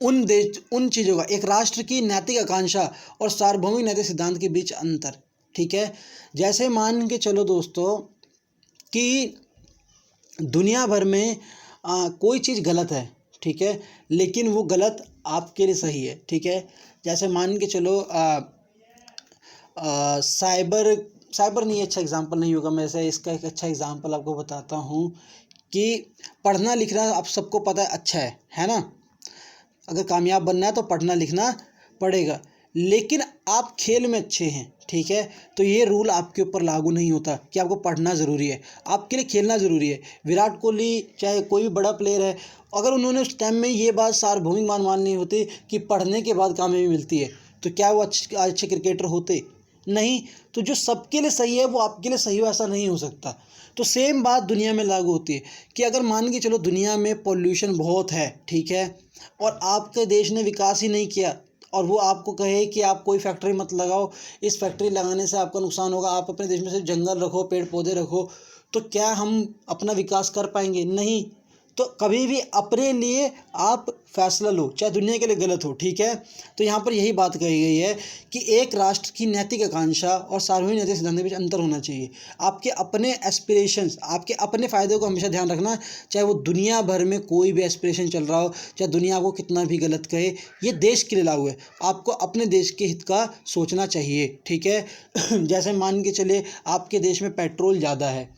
उन चीज़ों का, एक राष्ट्र की नैतिक आकांक्षा और सार्वभौमिक नैतिक सिद्धांत के बीच अंतर, ठीक है। जैसे मान के चलो दोस्तों कि दुनिया भर में कोई चीज़ गलत है, ठीक है, लेकिन वो गलत आपके लिए सही है, ठीक है। जैसे मान के चलो साइबर नहीं, अच्छा एग्जांपल नहीं होगा, मैं से इसका एक एग्जांपल आपको बताता हूँ कि पढ़ना लिखना आप सबको पता है अच्छा है ना। अगर कामयाब बनना है तो पढ़ना लिखना पड़ेगा, लेकिन आप खेल में अच्छे हैं, ठीक है, तो ये रूल आपके ऊपर लागू नहीं होता कि आपको पढ़ना ज़रूरी है, आपके लिए खेलना ज़रूरी है। विराट कोहली चाहे कोई भी बड़ा प्लेयर है, अगर उन्होंने उस टाइम में ये बात सार्वभौमिक मान ली होती कि पढ़ने के बाद कामयाबी मिलती है, तो क्या वो अच्छे क्रिकेटर होते? नहीं। तो जो सबके लिए सही है वो आपके लिए सही हो, ऐसा नहीं हो सकता। तो सेम बात दुनिया में लागू होती है कि अगर मान के चलो दुनिया में पॉल्यूशन बहुत है, ठीक है, और आपके देश ने विकास ही नहीं किया, और वो आपको कहे कि आप कोई फैक्ट्री मत लगाओ, इस फैक्ट्री लगाने से आपका नुकसान होगा, आप अपने देश में सिर्फ जंगल रखो, पेड़ पौधे रखो, तो क्या हम अपना विकास कर पाएंगे? नहीं। तो कभी भी अपने लिए आप फैसला लो, चाहे दुनिया के लिए गलत हो, ठीक है। तो यहाँ पर यही बात कही गई है कि एक राष्ट्र की नैतिक आकांक्षा और सार्वभौमिक नैतिक सिद्धांत के बीच अंतर होना चाहिए। आपके अपने एस्पिरेशंस, आपके अपने फ़ायदे को हमेशा ध्यान रखना, चाहे वो दुनिया भर में कोई भी एस्पिरेशन चल रहा हो, चाहे दुनिया को कितना भी गलत कहे, ये देश के लिए लागू है। आपको अपने देश के हित का सोचना चाहिए, ठीक है। जैसे मान के चले आपके देश में पेट्रोल ज़्यादा है,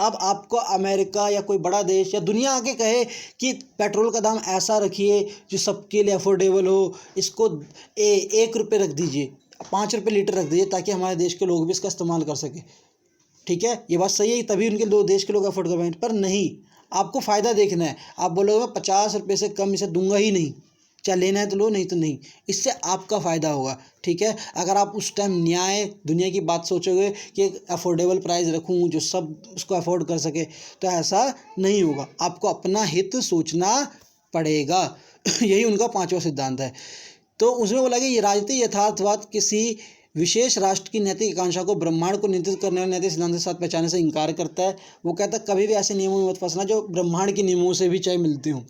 अब आपको अमेरिका या कोई बड़ा देश या दुनिया आके कहे कि पेट्रोल का दाम ऐसा रखिए जो सबके लिए अफोर्डेबल हो, इसको 1 रुपये रख दीजिए, 5 रुपये लीटर रख दीजिए, ताकि हमारे देश के लोग भी इसका इस्तेमाल कर सकें, ठीक है। ये बात सही है, तभी उनके देश के लोग अफोर्ड कर पाएंगे, पर नहीं, आपको फ़ायदा देखना है। आप बोलोगे मैं 50 रुपये से कम इसे दूंगा ही नहीं, चाहे लेना है तो लो, नहीं तो नहीं, इससे आपका फ़ायदा होगा, ठीक है। अगर आप उस टाइम न्याय दुनिया की बात सोचोगे कि एक अफोर्डेबल प्राइस रखूं जो सब उसको अफोर्ड कर सके, तो ऐसा नहीं होगा, आपको अपना हित सोचना पड़ेगा। यही उनका पांचवा सिद्धांत है। तो उसमें बोला कि ये राजनीतिक यथार्थवाद किसी विशेष राष्ट्र की नैतिक आकांक्षा को ब्रह्मांड को नियंत्रित करने वाले नैतिक सिद्धांत के साथ पहचानने से इनकार करता है। वो कहता है कभी भी ऐसे नियमों में मत फंसना जो ब्रह्मांड के नियमों से भी चाहे मिलती हों।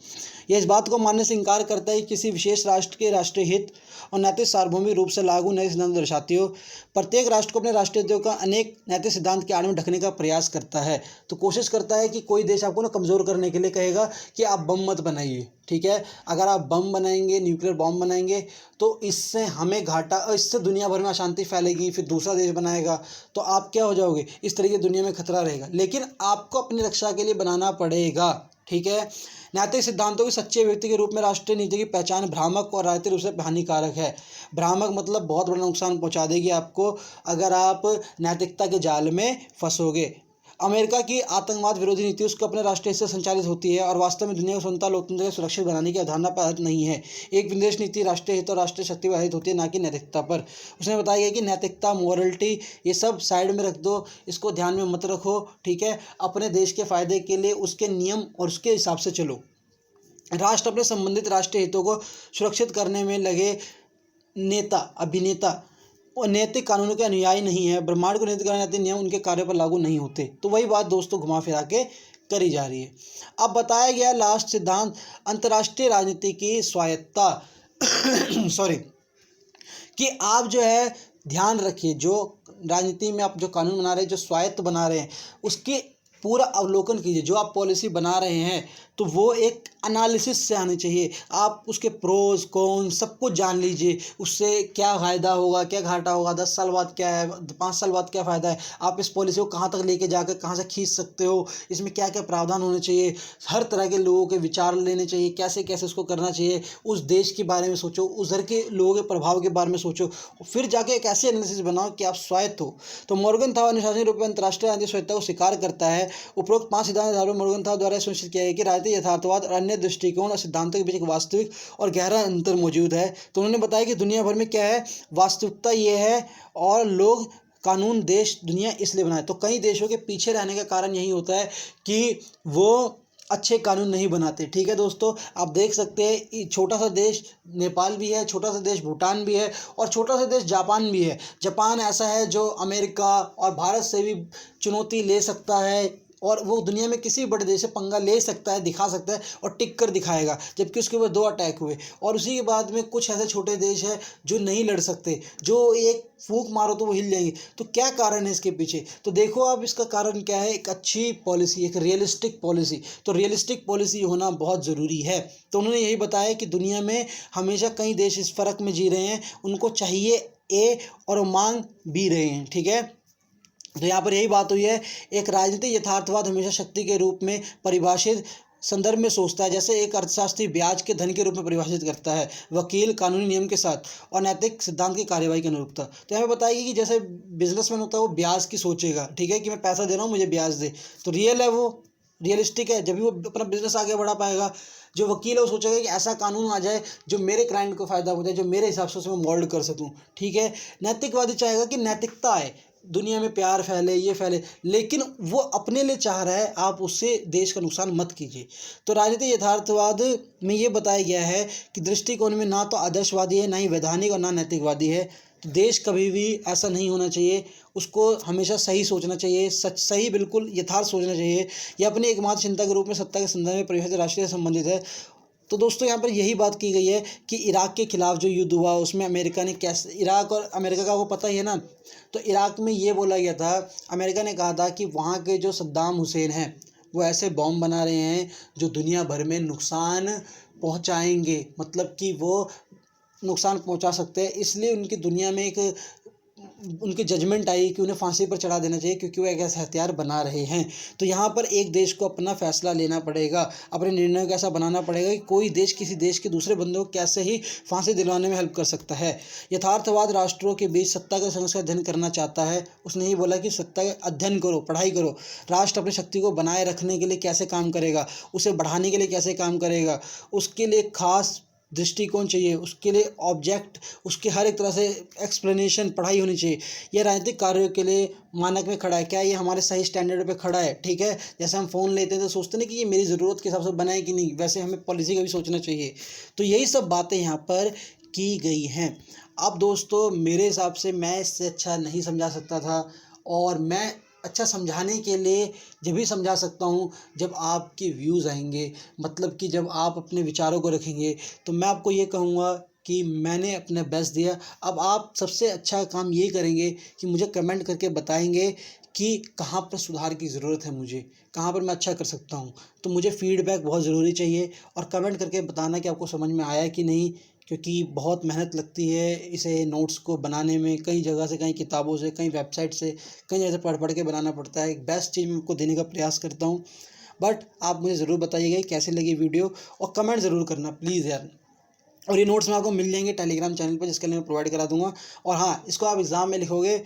यह इस बात को मानने से इनकार करता है कि किसी विशेष राष्ट्र के राष्ट्रीय हित और नैतिक सार्वभौमिक रूप से लागू नैतिक सिद्धांत दर्शाती हो। प्रत्येक राष्ट्र को अपने राष्ट्रीय हितों का अनेक नैतिक सिद्धांत के आड़ में ढकने का प्रयास करता है। तो कोशिश करता है कि कोई देश आपको ना कमज़ोर करने के लिए कहेगा कि आप बम मत बनाइए, ठीक है। अगर आप बम बनाएंगे, न्यूक्लियर बॉम्ब बनाएंगे, तो इससे हमें घाटा, इससे दुनिया भर में अशांति फैलेगी, फिर दूसरा देश बनाएगा, तो आप क्या हो जाओगे, इस तरीके दुनिया में खतरा रहेगा। लेकिन आपको अपनी रक्षा के लिए बनाना पड़ेगा, ठीक है। नैतिक सिद्धांतों के सच्चे व्यक्ति के रूप में राष्ट्रीय नीति की पहचान भ्रामक और राजनीतिक रूप से हानिकारक है। भ्रामक मतलब बहुत बड़ा नुकसान पहुंचा देगी आपको अगर आप नैतिकता के जाल में फंसोगे। अमेरिका की आतंकवाद विरोधी नीति उसको अपने राष्ट्रीय हित से संचालित होती है और वास्तव में दुनिया को स्वतंत्रता लोकतंत्र को सुरक्षित बनाने की अवधारणा पर आधारित नहीं है। एक विदेश नीति राष्ट्रीय हित और राष्ट्रीय शक्ति पर आधारित होती है, ना कि नैतिकता पर। उसने बताया गया कि नैतिकता, मोरलिटी, ये सब साइड में रख दो, इसको ध्यान में मत रखो, ठीक है। अपने देश के फायदे के लिए उसके नियम और उसके हिसाब से चलो। राष्ट्र अपने संबंधित राष्ट्रीय हितों को सुरक्षित करने में लगे नेता, अभिनेता और नैतिक कानूनों के अनुयायी नहीं है। ब्रह्मांड को नियंत्रित करने नैतिक नियम उनके कार्य पर लागू नहीं होते। तो वही बात दोस्तों घुमा फिरा के करी जा रही है। अब बताया गया लास्ट सिद्धांत, अंतर्राष्ट्रीय राजनीति की स्वायत्तता। सॉरी, कि आप जो है ध्यान रखिए, जो राजनीति में आप जो कानून बना रहे हैं, जो स्वायत्त बना रहे हैं, उसके पूरा अवलोकन कीजिए। जो आप पॉलिसी बना रहे हैं तो वो एक एनालिसिस से आने चाहिए। आप उसके प्रोज कौन सब कुछ जान लीजिए, उससे क्या फ़ायदा होगा क्या घाटा होगा, 10 साल बाद क्या है, 5 साल बाद क्या फ़ायदा है, आप इस पॉलिसी को कहाँ तक लेके जाकर कहाँ से खींच सकते हो, इसमें क्या क्या प्रावधान होने चाहिए, हर तरह के लोगों के विचार लेने चाहिए, कैसे कैसे उसको करना चाहिए, उस देश के बारे में सोचो, उधर के लोगों के प्रभाव के बारे में सोचो, फिर जाके एक ऐसे एनालिसिस बनाओ कि आप स्वायत्त हो। तो मॉर्गन था अनुशासनिक रूप में अंतर्राष्ट्रीय राजनीतिक स्वायत्तता को स्वीकार करता है। उपरोक्त 5 सिद्धांत आधार पर मॉर्गन था द्वारा सुनिश्चित किया गया कि राजनीतिक यथार्थवाद और अन्य दृष्टिकोण और सिद्धांतों के बीच एक वास्तविक और गहरा अंतर मौजूद है। तो उन्होंने बताया कि दुनिया भर में क्या है, वास्तविकता ये है, और लोग कानून देश दुनिया इसलिए बनाए। तो कई देशों के पीछे रहने का कारण यही होता है कि वो अच्छे कानून नहीं बनाते। ठीक है दोस्तों, आप देख सकते हैं छोटा सा देश नेपाल भी है, छोटा सा देश भूटान भी है, और छोटा सा देश जापान भी है। जापान ऐसा है जो अमेरिका और भारत से भी चुनौती ले सकता है, और वो दुनिया में किसी भी बड़े देश से पंगा ले सकता है, दिखा सकता है और टिक कर दिखाएगा, जबकि उसके ऊपर 2 अटैक हुए। और उसी के बाद में कुछ ऐसे छोटे देश हैं जो नहीं लड़ सकते, जो एक फूंक मारो तो वो हिल जाएंगे। तो क्या कारण है इसके पीछे? तो देखो आप, इसका कारण क्या है, एक अच्छी पॉलिसी, एक रियलिस्टिक पॉलिसी। तो रियलिस्टिक पॉलिसी होना बहुत ज़रूरी है। तो उन्होंने यही बताया कि दुनिया में हमेशा कई देश इस फ़र्क में जी रहे हैं, उनको चाहिए ए और वो मांग भी रहे हैं। ठीक है, तो यहाँ पर यही बात हुई है, एक राजनीतिक यथार्थवाद हमेशा शक्ति के रूप में परिभाषित संदर्भ में सोचता है, जैसे एक अर्थशास्त्री ब्याज के धन के रूप में परिभाषित करता है, वकील कानूनी नियम के साथ, और नैतिक सिद्धांत की कार्यवाही की अनुरूपता। तो यहाँ पे बताएगी कि जैसे बिजनेसमैन होता है वो ब्याज की सोचेगा, ठीक है, कि मैं पैसा दे रहा हूँ मुझे ब्याज दे, तो रियल है, वो रियलिस्टिक है, जब भी वो अपना बिजनेस आगे बढ़ा पाएगा। जो वकील है वो सोचेगा कि ऐसा कानून आ जाए जो मेरे क्लाइंट को फ़ायदा हो जाए, जो मेरे हिसाब से उसमें मोल्ड कर सकूँ। ठीक है, नैतिकवादी चाहेगा कि नैतिकता आए, दुनिया में प्यार फैले, ये फैले, लेकिन वो अपने लिए चाह रहा है, आप उससे देश का नुकसान मत कीजिए। तो राजनीतिक यथार्थवाद में ये बताया गया है कि दृष्टिकोण में ना तो आदर्शवादी है, ना ही वैधानिक और ना नैतिकवादी है। तो देश कभी भी ऐसा नहीं होना चाहिए, उसको हमेशा सही सोचना चाहिए, सही बिल्कुल यथार्थ सोचना चाहिए। यह अपनी एकमात्र चिंता के रूप में सत्ता के संदर्भ में परिभाषित राष्ट्रीय से संबंधित है। तो दोस्तों यहाँ पर यही बात की गई है कि इराक के खिलाफ जो युद्ध हुआ उसमें अमेरिका ने कैसे, इराक और अमेरिका का वो पता ही है ना, तो इराक में ये बोला गया था, अमेरिका ने कहा था कि वहाँ के जो सद्दाम हुसैन हैं वो ऐसे बॉम्ब बना रहे हैं जो दुनिया भर में नुकसान पहुँचाएंगे, मतलब कि वो नुकसान पहुँचा सकते हैं, इसलिए उनकी दुनिया में एक उनकी जजमेंट आई कि उन्हें फांसी पर चढ़ा देना चाहिए, क्योंकि वो एक ऐसा हथियार बना रहे हैं। तो यहाँ पर एक देश को अपना फैसला लेना पड़ेगा, अपने निर्णय को ऐसा बनाना पड़ेगा कि कोई देश किसी देश के दूसरे बंदे को कैसे ही फांसी दिलवाने में हेल्प कर सकता है। यथार्थवाद राष्ट्रों के बीच सत्ता के संघर्ष का अध्ययन करना चाहता है। उसने ही बोला कि सत्ता का अध्ययन करो, पढ़ाई करो, राष्ट्र अपनी शक्ति को बनाए रखने के लिए कैसे काम करेगा, उसे बढ़ाने के लिए कैसे काम करेगा, उसके लिए खास दृष्टिकोण चाहिए, उसके लिए ऑब्जेक्ट, उसके हर एक तरह से एक्सप्लेनेशन पढ़ाई होनी चाहिए। यह राजनीतिक कार्यों के लिए मानक में खड़ा है, क्या ये हमारे सही स्टैंडर्ड पे खड़ा है। ठीक है, जैसे हम फ़ोन लेते हैं तो सोचते नहीं कि ये मेरी ज़रूरत के हिसाब से बना है कि नहीं, वैसे हमें पॉलिसी का भी सोचना चाहिए। तो यही सब बातें यहाँ पर की गई हैं। अब दोस्तों मेरे हिसाब से मैं इससे अच्छा नहीं समझा सकता था, और मैं अच्छा समझाने के लिए जब भी समझा सकता हूँ जब आपके व्यूज़ आएंगे, मतलब कि जब आप अपने विचारों को रखेंगे। तो मैं आपको ये कहूँगा कि मैंने अपना बेस्ट दिया। अब आप सबसे अच्छा काम ये करेंगे कि मुझे कमेंट करके बताएंगे कि कहाँ पर सुधार की ज़रूरत है, मुझे कहाँ पर मैं अच्छा कर सकता हूँ। तो मुझे फीडबैक बहुत ज़रूरी चाहिए, और कमेंट करके बताना कि आपको समझ में आया कि नहीं, क्योंकि बहुत मेहनत लगती है इसे नोट्स को बनाने में, कई जगह से, कई किताबों से, कई वेबसाइट से, कई जगह से पढ़ के बनाना पड़ता है। एक बेस्ट चीज़ मैं आपको देने का प्रयास करता हूँ, बट आप मुझे ज़रूर बताइएगा कैसे लगी वीडियो, और कमेंट ज़रूर करना प्लीज़ यार। और ये नोट्स में आपको मिल जाएंगे टेलीग्राम चैनल पर, जिसके लिए मैं प्रोवाइड करा दूँगा। और हाँ, इसको आप एग्ज़ाम में लिखोगे,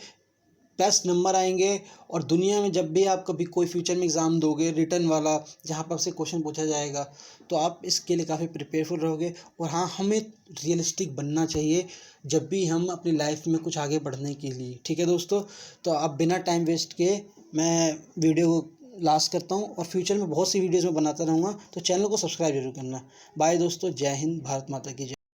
बेस्ट नंबर आएंगे। और दुनिया में जब भी आप कभी कोई फ्यूचर में एग्ज़ाम दोगे रिटर्न वाला, जहाँ पर आपसे क्वेश्चन पूछा जाएगा, तो आप इसके लिए काफ़ी प्रिपेयरफुल रहोगे। और हाँ, हमें रियलिस्टिक बनना चाहिए जब भी हम अपनी लाइफ में कुछ आगे बढ़ने के लिए। ठीक है दोस्तों, तो अब बिना टाइम वेस्ट किए मैं वीडियो को लास्ट करता हूँ, और फ्यूचर में बहुत सी वीडियोज़ में बनाता रहूँगा, तो चैनल को सब्सक्राइब जरूर करना। बाय दोस्तों, जय हिंद, भारत माता की जय।